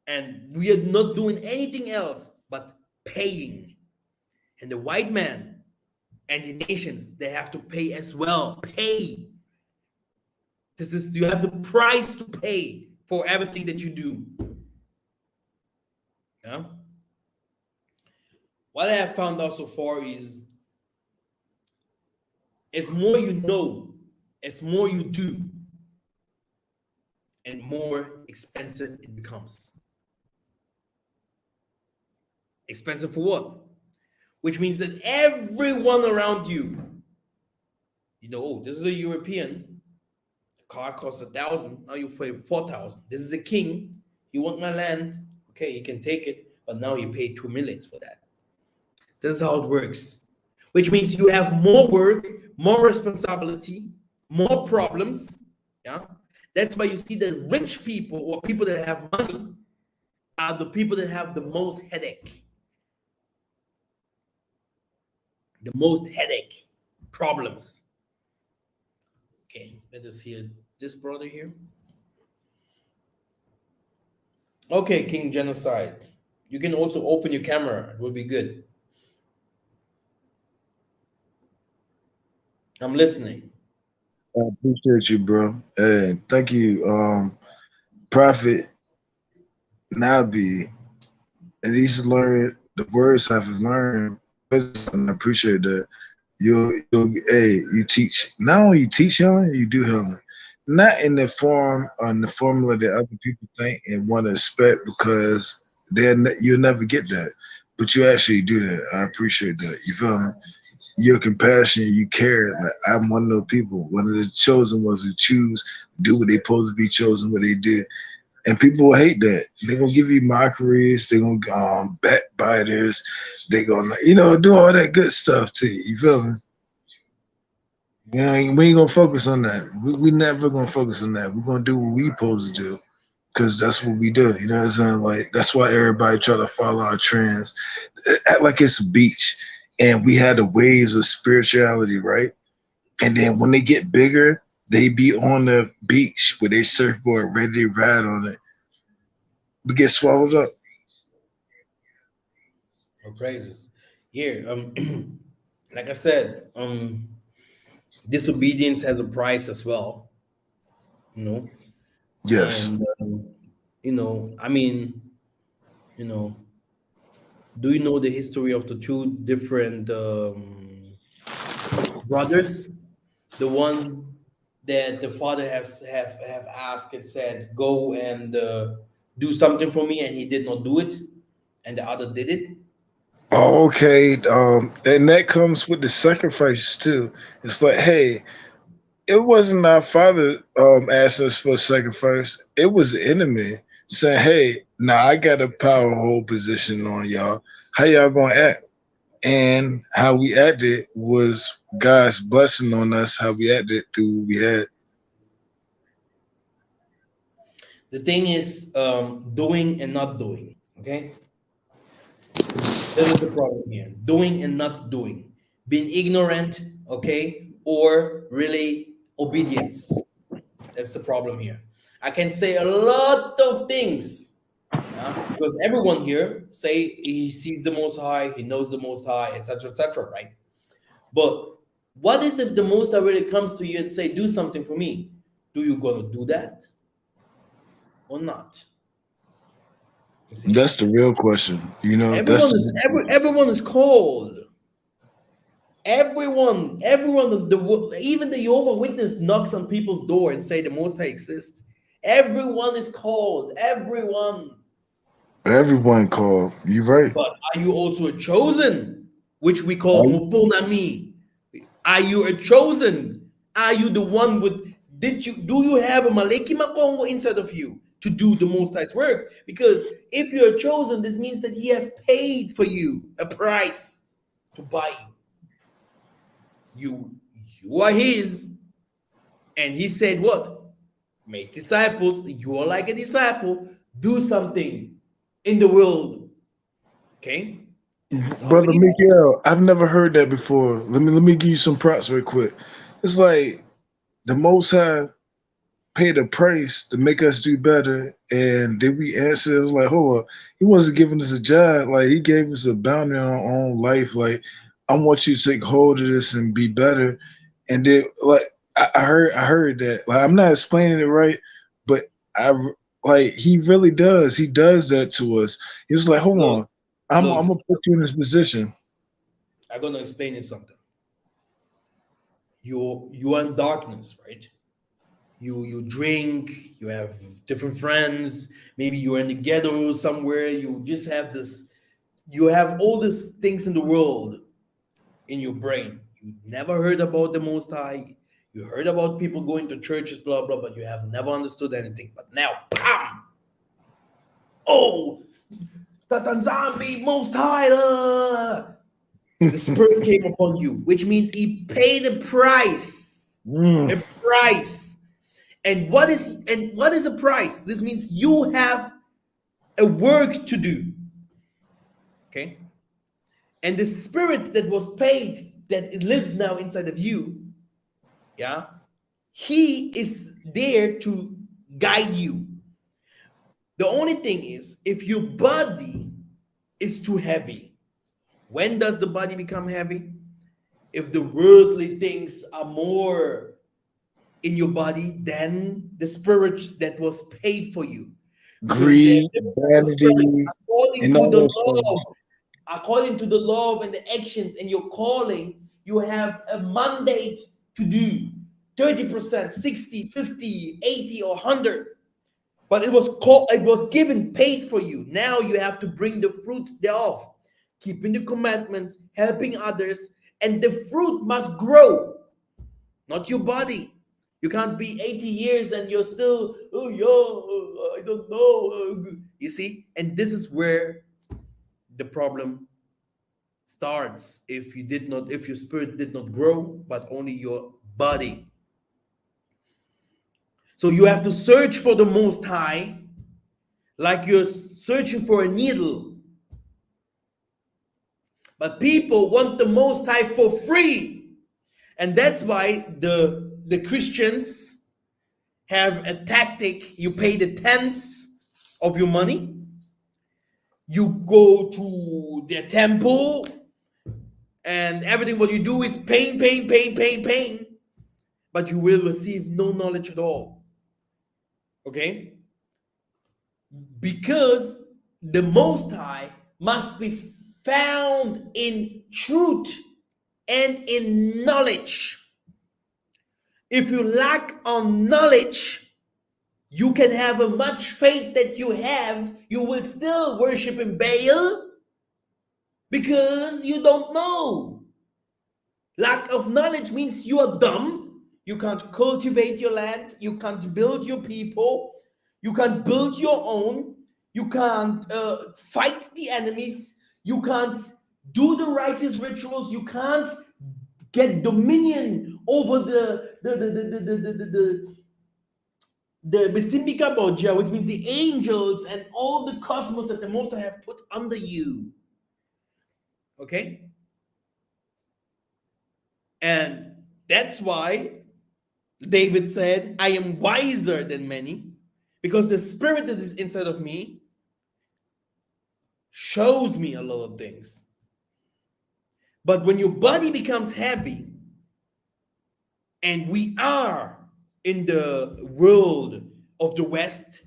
Speaker 2: and we are not doing anything else but paying. And the white man and the nations, they have to pay as well. Pay. This is, you have the price to pay for everything that you do. Yeah. What I have found out so far is, as more you know, as more you do, and more expensive it becomes. Expensive for what? Which means that everyone around you, you know, oh, this is a European, the car costs 1,000, now you pay 4,000. This is a king, you want my land, okay, you can take it, but now you pay 2 million for that. This is how it works. Which means you have more work, more responsibility, more problems. Yeah. That's why you see that rich people or people that have money are the people that have the most headache. The most headache, problems. Okay, let us hear this brother here. Okay, King Genocide. You can also open your camera, it will be good. I'm listening.
Speaker 3: I appreciate you, bro. And thank you, Prophet Nabi. And he's learned the words I've learned. And I appreciate that. You teach. Not only you teach healing, you do healing. Not in the form on the formula that other people think and want to expect, because you'll never get that. But you actually do that. I appreciate that. You feel me? You're compassionate, you care. Like, I'm one of those people. One of the chosen ones who choose, do what they supposed to be chosen, what they did. And people will hate that. They're gonna give you mockeries, they're gonna backbiters, they're gonna, do all that good stuff to you. You feel me? We ain't gonna focus on that. We never gonna focus on that. We're gonna do what we supposed to do. Cause that's what we do. You know what I'm saying? Like that's why everybody try to follow our trends. Act like it's a beach. And we had the waves of spirituality, right? And then when they get bigger, they be on the beach with their surfboard ready to ride on it. We get swallowed up.
Speaker 2: Oh, praises. Here, like I said, disobedience has a price as well, you know.
Speaker 3: Yes.
Speaker 2: And I mean, you know, do you know the history of the two different brothers? The one that the father have asked and said, "Go and do something for me," and he did not do it, and the other did it.
Speaker 3: Oh, okay. And that comes with the sacrifices too. It's like, hey, it wasn't our father asking us for a sacrifice. It was the enemy saying, hey, now I got a power hold position on y'all. How y'all gonna act? And how we acted was God's blessing on us, how we acted through what we had.
Speaker 2: The thing is, doing and not doing. Okay, that is the problem here. Doing and not doing, being ignorant. Okay, or really obedience. That's the problem here. I can say a lot of things, yeah, because everyone here say he sees the Most High, he knows the Most High, etc., right? But what is if the Most High really comes to you and say, "Do something for me"? Do you gonna do that or not? You see,
Speaker 3: That's the real question. That's
Speaker 2: everyone is called. Everyone, even the Jehovah Witness knocks on people's door and say the Most High exists. Everyone is called. Everyone.
Speaker 3: everyone called. You right.
Speaker 2: But are you also a chosen, which we call Muponami? Are you a chosen? Are you the one with? Do you have a Maleki Makongo inside of you to do the Most High's work? Because if you're chosen, this means that He have paid for you a price to buy you. You are His, and He said, "What? Make disciples. You are like a disciple. Do something in the world." Okay, this is how
Speaker 3: Brother
Speaker 2: it is.
Speaker 3: Miguel, I've never heard that before. Let me give you some props real quick. It's like the Most High paid a price to make us do better, and then we answer. It was like, hold on, He wasn't giving us a job. Like He gave us a boundary on our own life. Like I want you to take hold of this and be better. And then like I heard that. Like I'm not explaining it right, but I like He really does. He does that to us. He was like, hold
Speaker 2: Look,
Speaker 3: on. I'm
Speaker 2: look.
Speaker 3: gonna put you in this position.
Speaker 2: I'm gonna explain you something. You are in darkness, right? You drink. You have different friends. Maybe you're in the ghetto somewhere. You just have this. You have all these things in the world in your brain. You never heard about the Most High. You heard about people going to churches, blah blah, but you have never understood anything. But now, bam! Oh, Tatanzambi, Most High. The Spirit came upon you, which means He paid a price. A price. And what is a price? This means you have a work to do. Okay? And the Spirit that was paid, that it lives now inside of you, yeah, He is there to guide you. The only thing is, if your body is too heavy, when does the body become heavy? If the worldly things are more in your body than the spirit that was paid for you. Because
Speaker 3: Greed,
Speaker 2: the spirit,
Speaker 3: vanity,
Speaker 2: according
Speaker 3: and
Speaker 2: to
Speaker 3: all
Speaker 2: the
Speaker 3: those
Speaker 2: law,
Speaker 3: things.
Speaker 2: according to the law and the actions and your calling, you have a mandate to do 30%, 60, 50, 80, or 100. But it was given, paid for you. Now you have to bring the fruit thereof, keeping the commandments, helping others, and the fruit must grow, not your body. You can't be 80 years and you're still, oh, yo, I don't know. You see? And this is where the problem starts if your spirit did not grow, but only your body. So you have to search for the Most High like you're searching for a needle. But people want the Most High for free. And that's why the Christians have a tactic. You pay the tenths of your money. You go to the temple, and everything what you do is pain, pain, pain, pain, pain. But you will receive no knowledge at all. Okay? Because the Most High must be found in truth and in knowledge. If you lack on knowledge, you can have a much faith that you have, you will still worship in Baal because you don't know. Lack of knowledge means you are dumb. You can't cultivate your land. You can't build your people. You can't build your own. You can't fight the enemies. You can't do the righteous rituals. You can't get dominion over the Bisimbika Boja, which means the angels and all the cosmos that the Most High have put under you. Okay? And that's why David said, I am wiser than many, because the spirit that is inside of me shows me a lot of things. But when your body becomes heavy, and we are in the world of the West,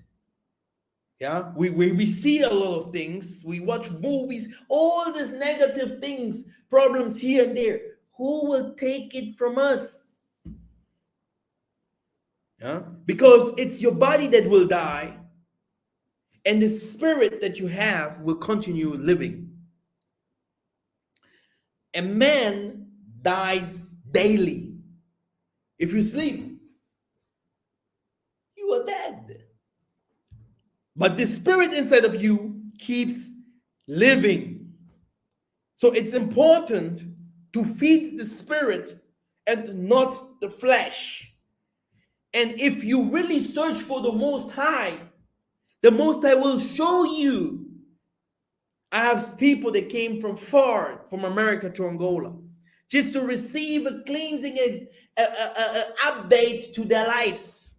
Speaker 2: yeah, we see a lot of things, we watch movies, all these negative things, problems here and there. Who will take it from us? Yeah? Because it's your body that will die, and the spirit that you have will continue living. A man dies daily. If you sleep, you are dead. But the spirit inside of you keeps living. So it's important to feed the spirit and not the flesh. And if you really search for the Most High, the Most High will show you. I have people that came from far, from America to Angola, just to receive a cleansing, an update to their lives.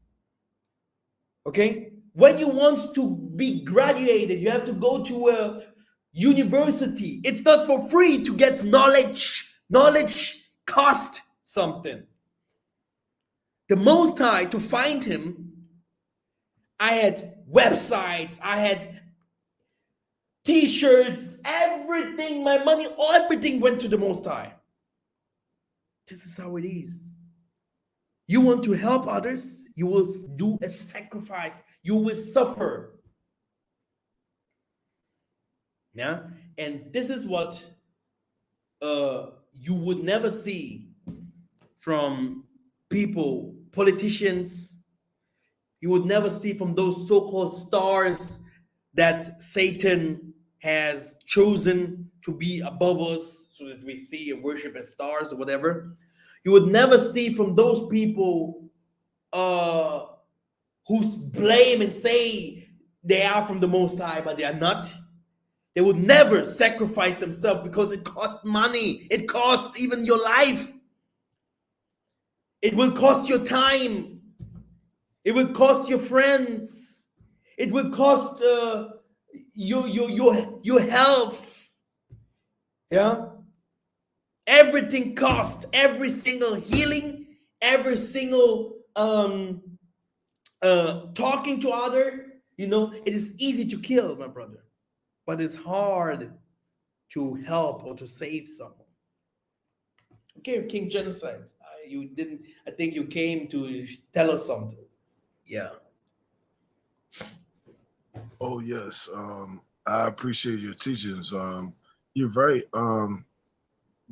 Speaker 2: Okay? When you want to be graduated, you have to go to a university. It's not for free to get knowledge. Knowledge costs something. The Most High, to find him, I had websites, I had t-shirts, everything, my money, everything went to the Most High. This is how it is. You want to help others, you will do a sacrifice, you will suffer. Yeah, and this is what you would never see from people, politicians. You would never see from those so-called stars that Satan has chosen to be above us so that we see and worship as stars or whatever. You would never see from those people who blame and say they are from the Most High, but they are not. They would never sacrifice themselves because it costs money. It costs even your life. It will cost your time. It will cost your friends. It will cost your health. Yeah. Everything costs. Every single healing. Every single talking to other. You know, it is easy to kill, my brother, but it's hard to help or to save someone. Okay, King Genocide. You didn't. I think you came to tell us something. Yeah.
Speaker 3: Oh yes. I appreciate your teachings. You're right.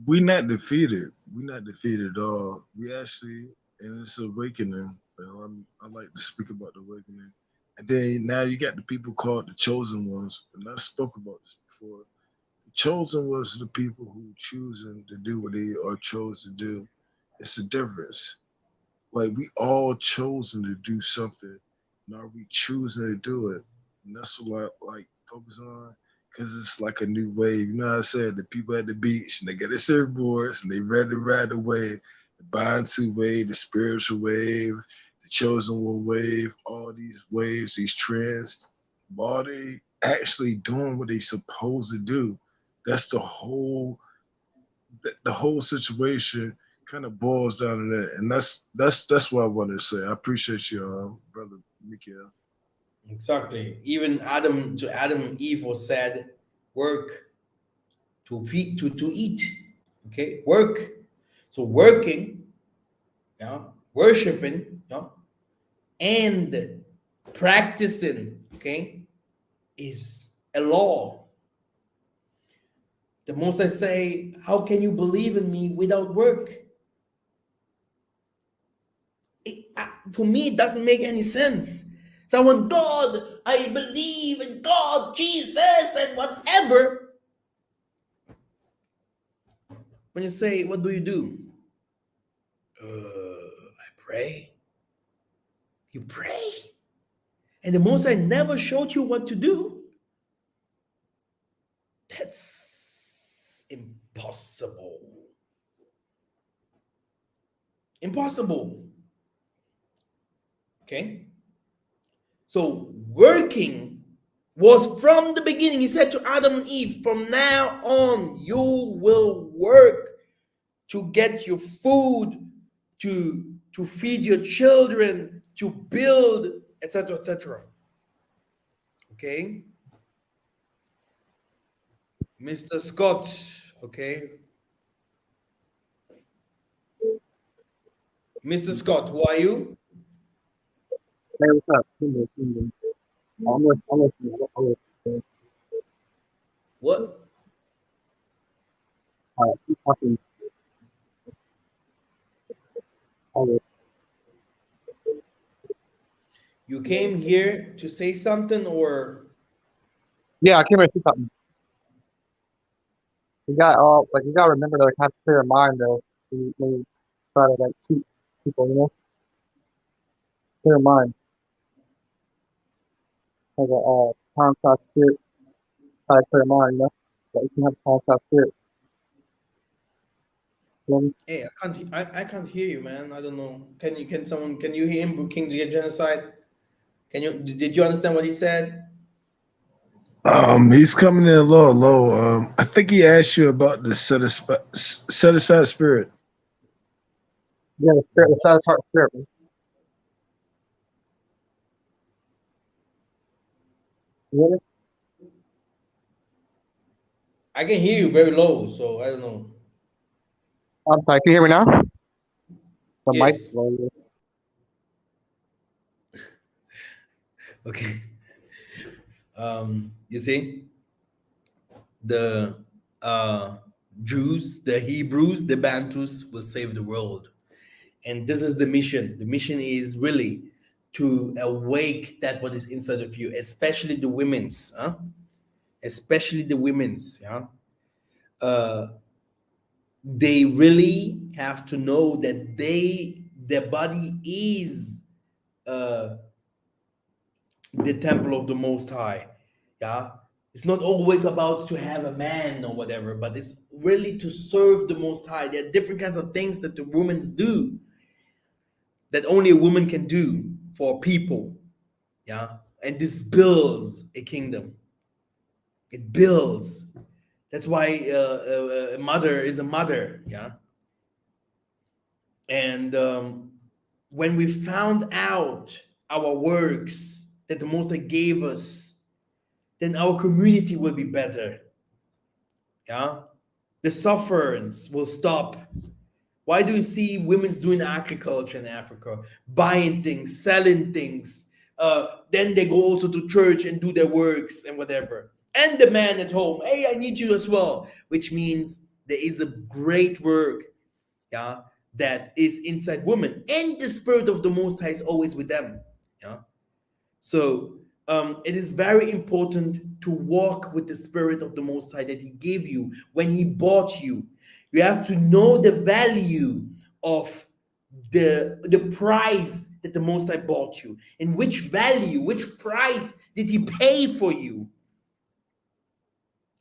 Speaker 3: We not defeated. We not defeated at all. We actually and it's awakening. I like to speak about the awakening. And then now you got the people called the chosen ones, and I spoke about this before. The chosen was the people who choosing to do what they are chose to do. It's a difference. Like we all chosen to do something, and are we choosing to do it? And that's what I like focus on, because it's like a new wave. You know how I said the people at the beach and they got their surfboards and they ready to ride the wave, the bantu wave, the spiritual wave, the chosen one wave, all these waves, these trends, are they actually doing what they supposed to do? That's the whole situation kind of boils down to that, and that's what I wanted to say. I appreciate you, brother Mikael.
Speaker 2: Exactly. Even Adam and Eve was said, work to feed to eat. Okay, work. So working, yeah, worshiping, yeah, and practicing, okay, is a law. The most I say, how can you believe in me without work? For me, it doesn't make any sense. Someone, God, I believe in God, Jesus, and whatever. When you say, what do you do? I pray. You pray. And the most I never showed you what to do. That's impossible. Impossible. Okay? So working was from the beginning. He said to Adam and Eve, from now on, you will work to get your food, to feed your children, to build, etc., etc. Okay? Mr. Scott, okay? Mr. Scott, who are you?
Speaker 4: Hey, what's up? I'm listening.
Speaker 2: What?
Speaker 4: Keep talking. All
Speaker 2: You came here to say something or
Speaker 4: Yeah, I came here to see something. You gotta remember to like have a clear mind though. When you try to like teach people, clear mind, like a contact spirit, try to clear mind, that you can have a contact spirit. You know what I mean?
Speaker 2: hey, I can't hear you, man. I don't know. Can you hear him? King Genocide? Did you understand what he said?
Speaker 3: He's coming in low. I think he asked you about the set aside spirit.
Speaker 4: Yeah, the spirit, the side part spirit. Man. You hear me?
Speaker 2: I can hear you very low, so I don't know.
Speaker 4: I'm sorry, can you hear me now? The mic is
Speaker 2: Yes.
Speaker 4: low. Yeah.
Speaker 2: Okay. You see, the uh, Jews, the Hebrews, the Bantus will save the world, and this is the mission. The mission is really to awake that what is inside of you, especially the women's, huh? Especially the women's, yeah. Uh, they really have to know that their body is uh, the temple of the Most High. Yeah, it's not always about to have a man or whatever, but it's really to serve the Most High. There are different kinds of things that the women do that only a woman can do for people. Yeah, and this builds a kingdom. It builds. That's why a mother is a mother. Yeah, and when we found out our works that the Most High gave us, then our community will be better. Yeah, the sufferance will stop. Why do you see women's doing agriculture in Africa, buying things, selling things? Then they go also to church and do their works and whatever. And the man at home, hey, I need you as well, which means there is a great work, yeah, that is inside women, and the spirit of the Most High is always with them. Yeah. So it is very important to walk with the spirit of the Most High that He gave you when He bought you. You have to know the value of the price that the Most High bought you, and which value, which price did He pay for you?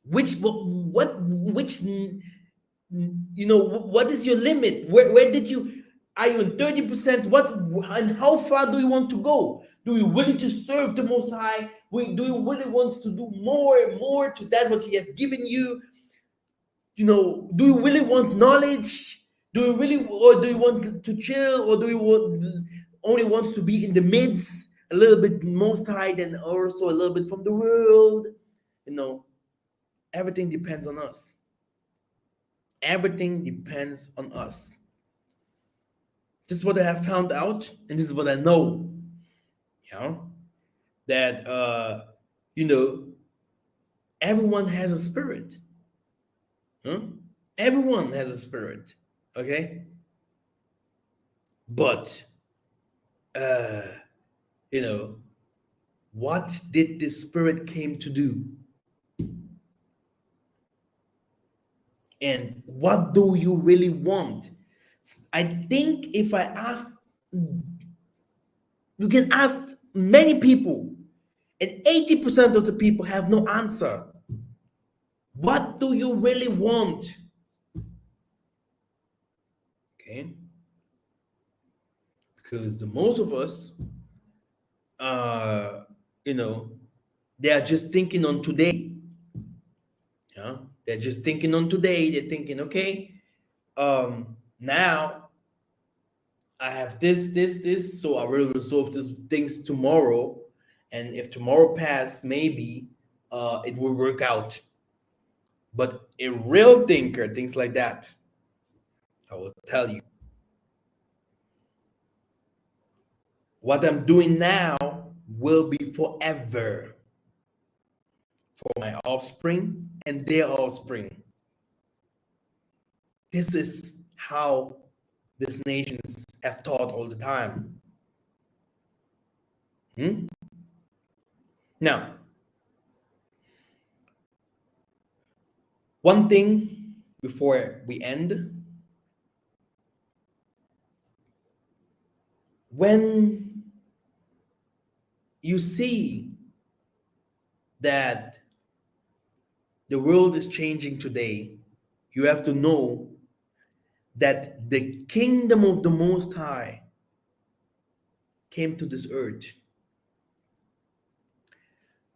Speaker 2: Which what is your limit? Where did you, are you in 30%? What, and how far do you want to go? Do you willing to serve the Most High? Do you really want to do more and more to that what He has given you? Do you really want knowledge? Do you really, or do you want to chill, or do you only want to be in the midst, a little bit Most High, then also a little bit from the world? Everything depends on us. Everything depends on us. This is what I have found out, and this is what I know. That everyone has a spirit. Everyone has a spirit. Okay. But what did this spirit came to do? And what do you really want? I think if I ask, you can ask many people, and 80% of the people have no answer. What do you really want? Okay. Because the most of us, they are just thinking on today. Yeah. They're just thinking on today. They're thinking, okay, now I have this, so I will resolve these things tomorrow. And if tomorrow passes, maybe it will work out. But a real thinker thinks like that. I will tell you. What I'm doing now will be forever for my offspring and their offspring. This is how these nations have taught all the time. Now, one thing before we end. When you see that the world is changing today, you have to know that the kingdom of the Most High came to this earth.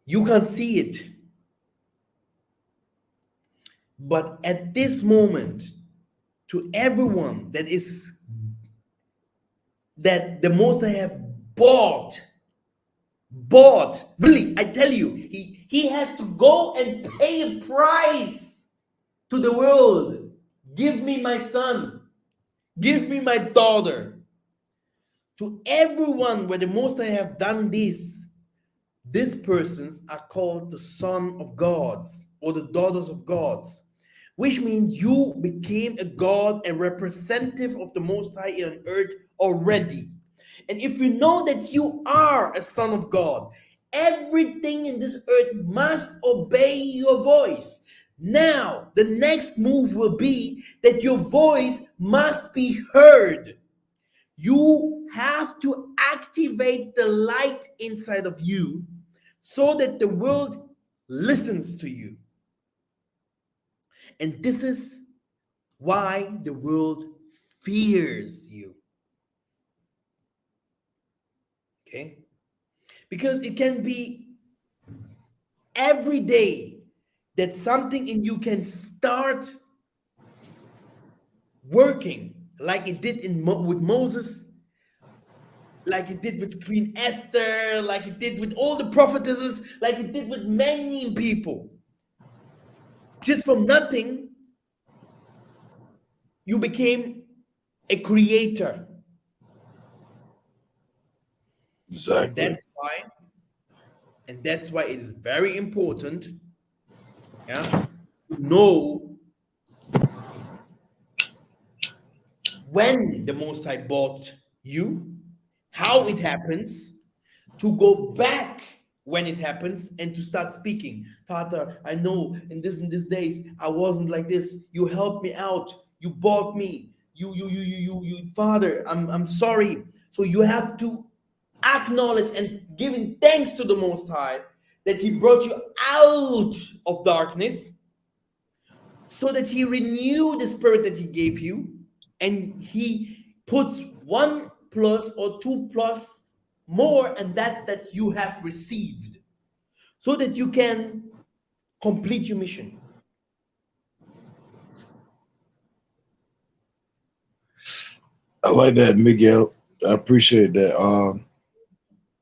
Speaker 2: You can't see it. But at this moment, to everyone that the Most High have bought, really, I tell you, he has to go and pay a price to the world. Give me my son. Give me my daughter. To everyone where the Most High have done this, these persons are called the son of gods or the daughters of gods, which means you became a god and representative of the Most High on earth already. And if you know that you are a son of God, everything in this earth must obey your voice. Now, the next move will be that your voice must be heard. You have to activate the light inside of you so that the world listens to you. And this is why the world fears you. Okay? Because it can be every day that something in you can start working, like it did with Moses, like it did with Queen Esther, like it did with all the prophetesses, like it did with many people. Just from nothing, you became a creator.
Speaker 3: Exactly.
Speaker 2: And that's why it is very important, to know when the Most High bought you, how it happens, to go back when it happens and to start speaking. Tata, I know in these days I wasn't like this. You helped me out. You bought me. You Father, I'm sorry. So you have to acknowledge and giving thanks to the Most High that He brought you out of darkness, so that He renewed the spirit that He gave you, and He puts 1+ or 2+ more and that you have received, so that you can complete your mission.
Speaker 3: I like that, Miguel. I appreciate that.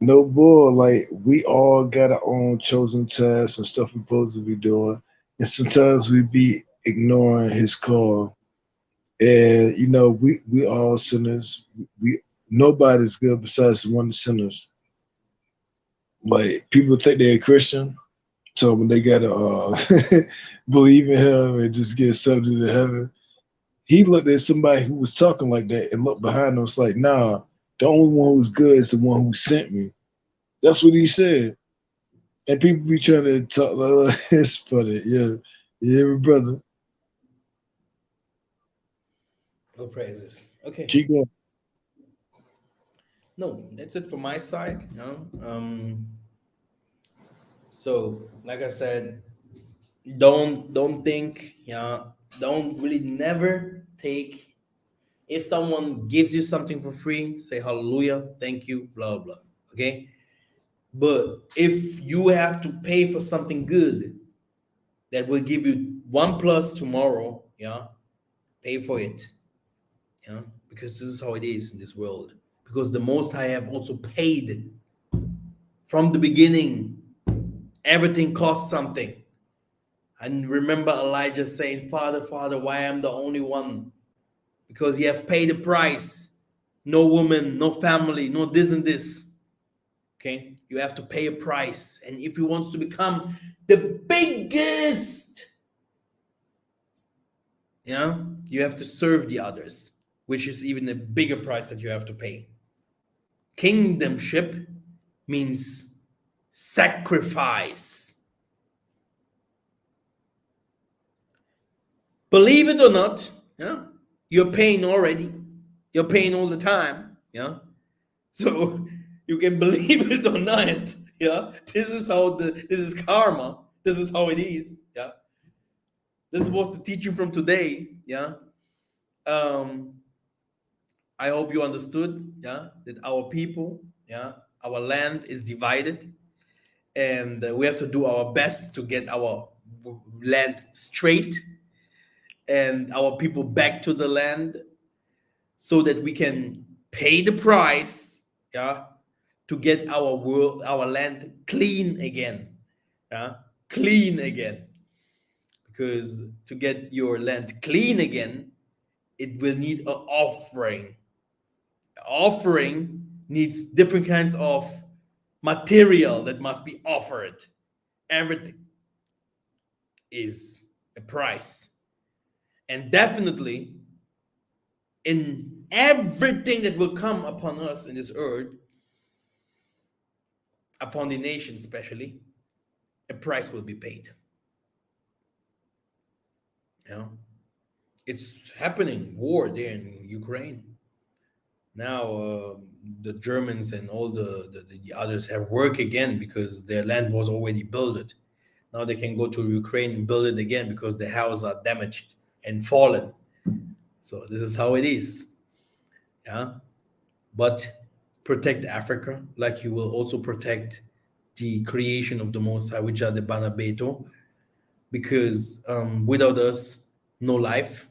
Speaker 3: No bull, like we all got our own chosen tasks and stuff we're supposed to be doing. And sometimes we be ignoring his call. And you know, we all sinners. We nobody's good besides one of the sinners. Like people think they're a Christian, so when they gotta believe in him and just get accepted to heaven. He looked at somebody who was talking like that and looked behind him. It's like, nah, the only one who's good is the one who sent me. That's what he said. And people be trying to talk like it's funny. Yeah. Yeah, brother.
Speaker 2: No praises. Okay.
Speaker 3: Keep going.
Speaker 2: No, that's it from my side. So like I said, don't think, don't really never take. If someone gives you something for free, say hallelujah, thank you, blah blah. Okay. But if you have to pay for something good that will give you 1+ tomorrow, pay for it. Because this is how it is in this world. Because the Most High have also paid from the beginning. Everything costs something. And remember Elijah saying, Father, Father, why I'm the only one? Because you have paid the price. No woman, no family, no this and this. Okay, you have to pay a price. And if he wants to become the biggest, you have to serve the others, which is even a bigger price that you have to pay. Kingdomship means sacrifice. Believe it or not, you're paying already. You're paying all the time. So you can believe it or not. This is karma. This is how it is. This was the teaching from today. I hope you understood. That our people, our land is divided, and we have to do our best to get our land straight and our people back to the land, so that we can pay the price, to get our land clean again, clean again. Because to get your land clean again, it will need an offering. Offering needs different kinds of material that must be offered. Everything is a price. And definitely, in everything that will come upon us in this earth, upon the nation especially, a price will be paid. It's happening, war there in Ukraine. Now the Germans and all the others have work again because their land was already built. Now they can go to Ukraine and build it again because the houses are damaged and fallen. So this is how it is. But protect Africa like you will also protect the creation of the Most High, which are the Banabeto, because without us, no life.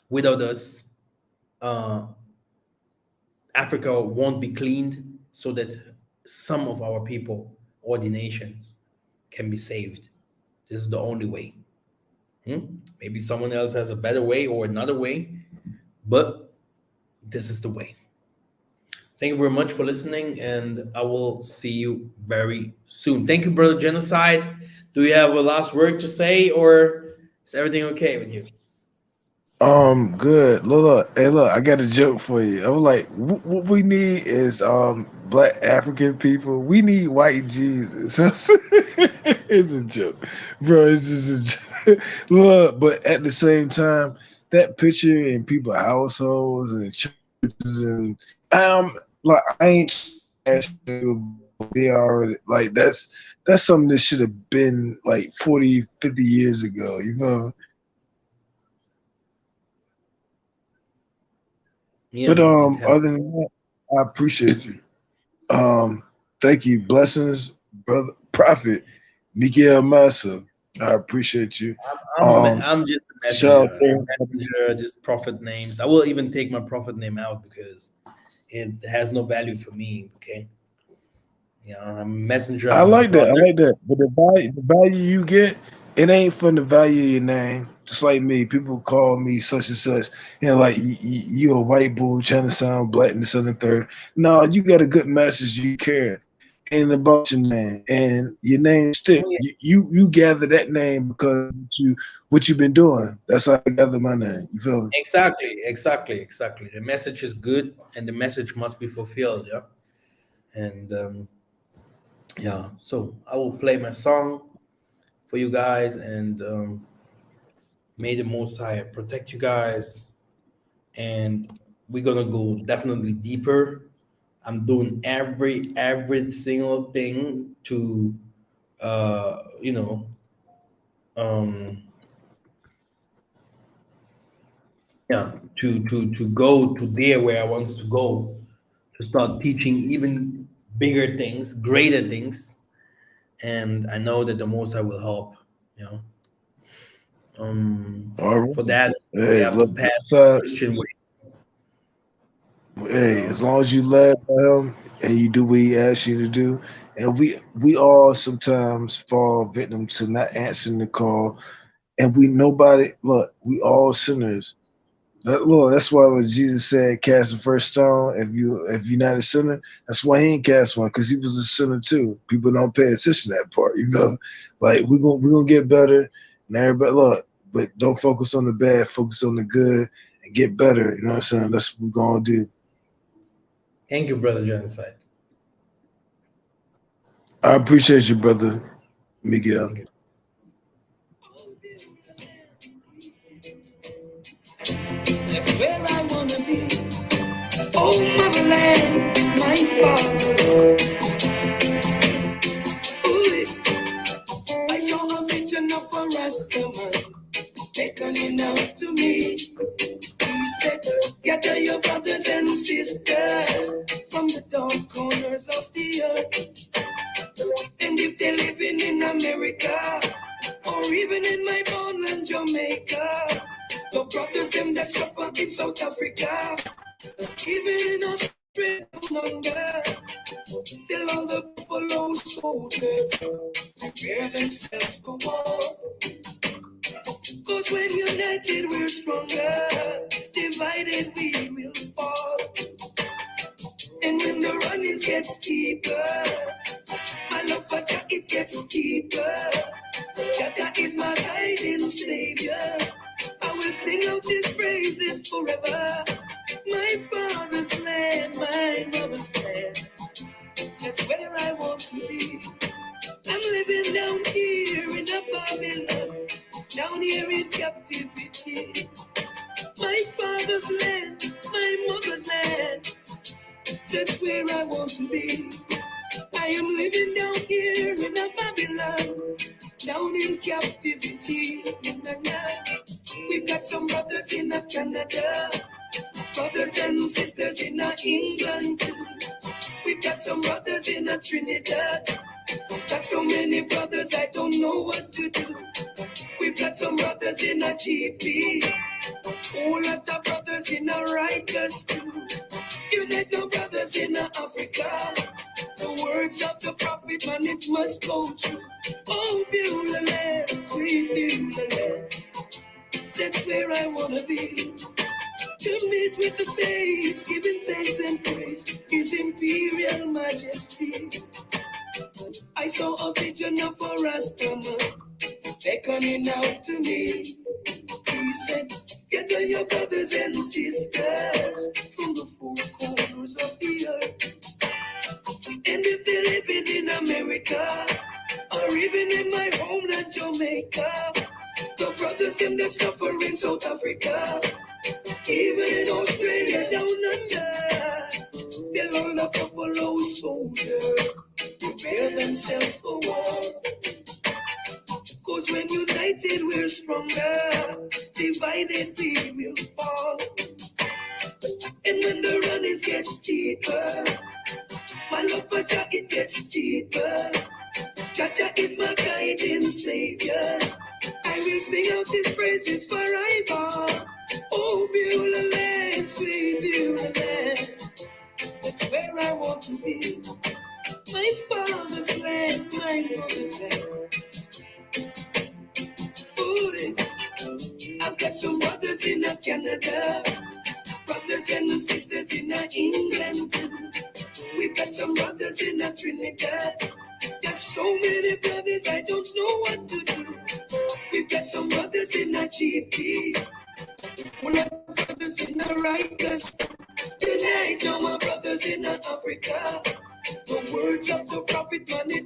Speaker 2: Without us, Africa won't be cleaned, so that some of our people or the nations can be saved. This is the only way. Maybe someone else has a better way or another way, but this is the way. Thank you very much for listening, and I will see you very soon. Thank you, Brother Genocide. Do you have a last word to say, or is everything okay with you?
Speaker 3: Good. Look, hey, look, I got a joke for you. I was like, what we need is black African people. We need white Jesus. It's a joke, bro. It's just a joke. Look, but at the same time, that picture in people's households and churches and like I ain't trash you, they already like that's something that should have been like 40, 50 years ago. You feel me?
Speaker 2: Yeah,
Speaker 3: But
Speaker 2: it has.
Speaker 3: other than that, I appreciate you. Um, Thank you. Blessings, brother Prophet Miguel Massa. I appreciate you. Um,
Speaker 2: I'm just a
Speaker 3: shout
Speaker 2: messenger.
Speaker 3: out
Speaker 2: Messenger, just prophet names. I will even take my prophet name out because it has no value for me. Okay, I'm a messenger.
Speaker 3: I
Speaker 2: I'm a
Speaker 3: like that. I
Speaker 2: brother.
Speaker 3: like that. But the value you get, it ain't from the value of your name. Just like me, people call me such and such, like you a white boy trying to sound black and this and the third. No, you got a good message. You care, and about your name and your name stick.
Speaker 2: Oh, yeah.
Speaker 3: You gather that name because what you've been doing. That's how I gather my name. You feel me?
Speaker 2: Exactly. The message is good, and the message must be fulfilled. Yeah, and yeah. So I will play my song for you guys, and may the Most High protect you guys. And we're gonna go definitely deeper. I'm doing every single thing to uh you know um yeah to go to there where I want to go, to start teaching even bigger things, greater things. And I know that the Most I will help, you know.
Speaker 3: All right.
Speaker 2: For that we
Speaker 3: Hey,
Speaker 2: have to
Speaker 3: look,
Speaker 2: pass
Speaker 3: side.
Speaker 2: Christian way, you
Speaker 3: Hey,
Speaker 2: know.
Speaker 3: as long as you led by him and you do what he asks you to do, and we all sometimes fall victim to not answering the call, and we nobody look, we all sinners. That's why when Jesus said, "Cast the first stone," if you're not a sinner, that's why he ain't cast one because he was a sinner too. People don't pay attention to that part, you know. Like we gonna get better, and everybody look, but don't focus on the bad, focus on the good, and get better. You know what I'm saying? That's what we're gonna do.
Speaker 2: Thank you, brother Genocide.
Speaker 3: I appreciate you, brother Miguel.
Speaker 2: Thank you. That's where I wanna be. Oh, motherland, my father. Ooh, I saw a vision of a Rastaman beckoning out to me. He said, gather your brothers and sisters from the dark corners of the earth. And if they're living in America or even in my homeland Jamaica, the brothers them that suffer in South Africa, even in Australia longer, till all the buffalo soldiers prepare themselves for war. Cause when united we're stronger, divided we will fall. And when the runnings get steeper, my love for Jah, it gets deeper. Jah is my guiding savior. I will sing out his praises forever. My father's land, my mother's land, that's where I want to be. I'm living down here in a Babylon, down here in captivity. My father's land, my mother's land, that's where I want to be. I am living down here in a Babylon, down in captivity. We've got some brothers in Canada, brothers and sisters in England too. We've got some brothers in Trinidad. Got so many brothers, I don't know what to do. We've got some brothers in GP. Whole lot of brothers in Rikers too. Unite the brothers in Africa. The words of the prophet, man, it must go true. Oh, build the land, we build the land. That's where I wanna be. To meet with the saints, giving thanks and praise, His Imperial Majesty. I saw a vision of a Rastaman beckoning out to me. He said, Gather your brothers and sisters from the four corners of the earth. And if they're living in America, or even in my homeland, Jamaica, the brothers them that suffer in South Africa, even in Australia down under, they'll all a buffalo soldier, prepare themselves for war. Cause when united we're stronger, divided we will fall. And when the runnings get steeper, my love for Jah, it gets deeper. Jah is my guiding savior. I will sing out his praises forever. Oh, beautiful land, sweet beautiful land. That's where I want to be. My father's land, my mother's land. Ooh, I've got some brothers in Canada, brothers and sisters in England. We've got some brothers in Trinidad. Got so many brothers, I don't know what to do. We've got some brothers in GP. One of our brothers in Rikers. Tonight, now my brothers in Africa. The words of the prophet, man, it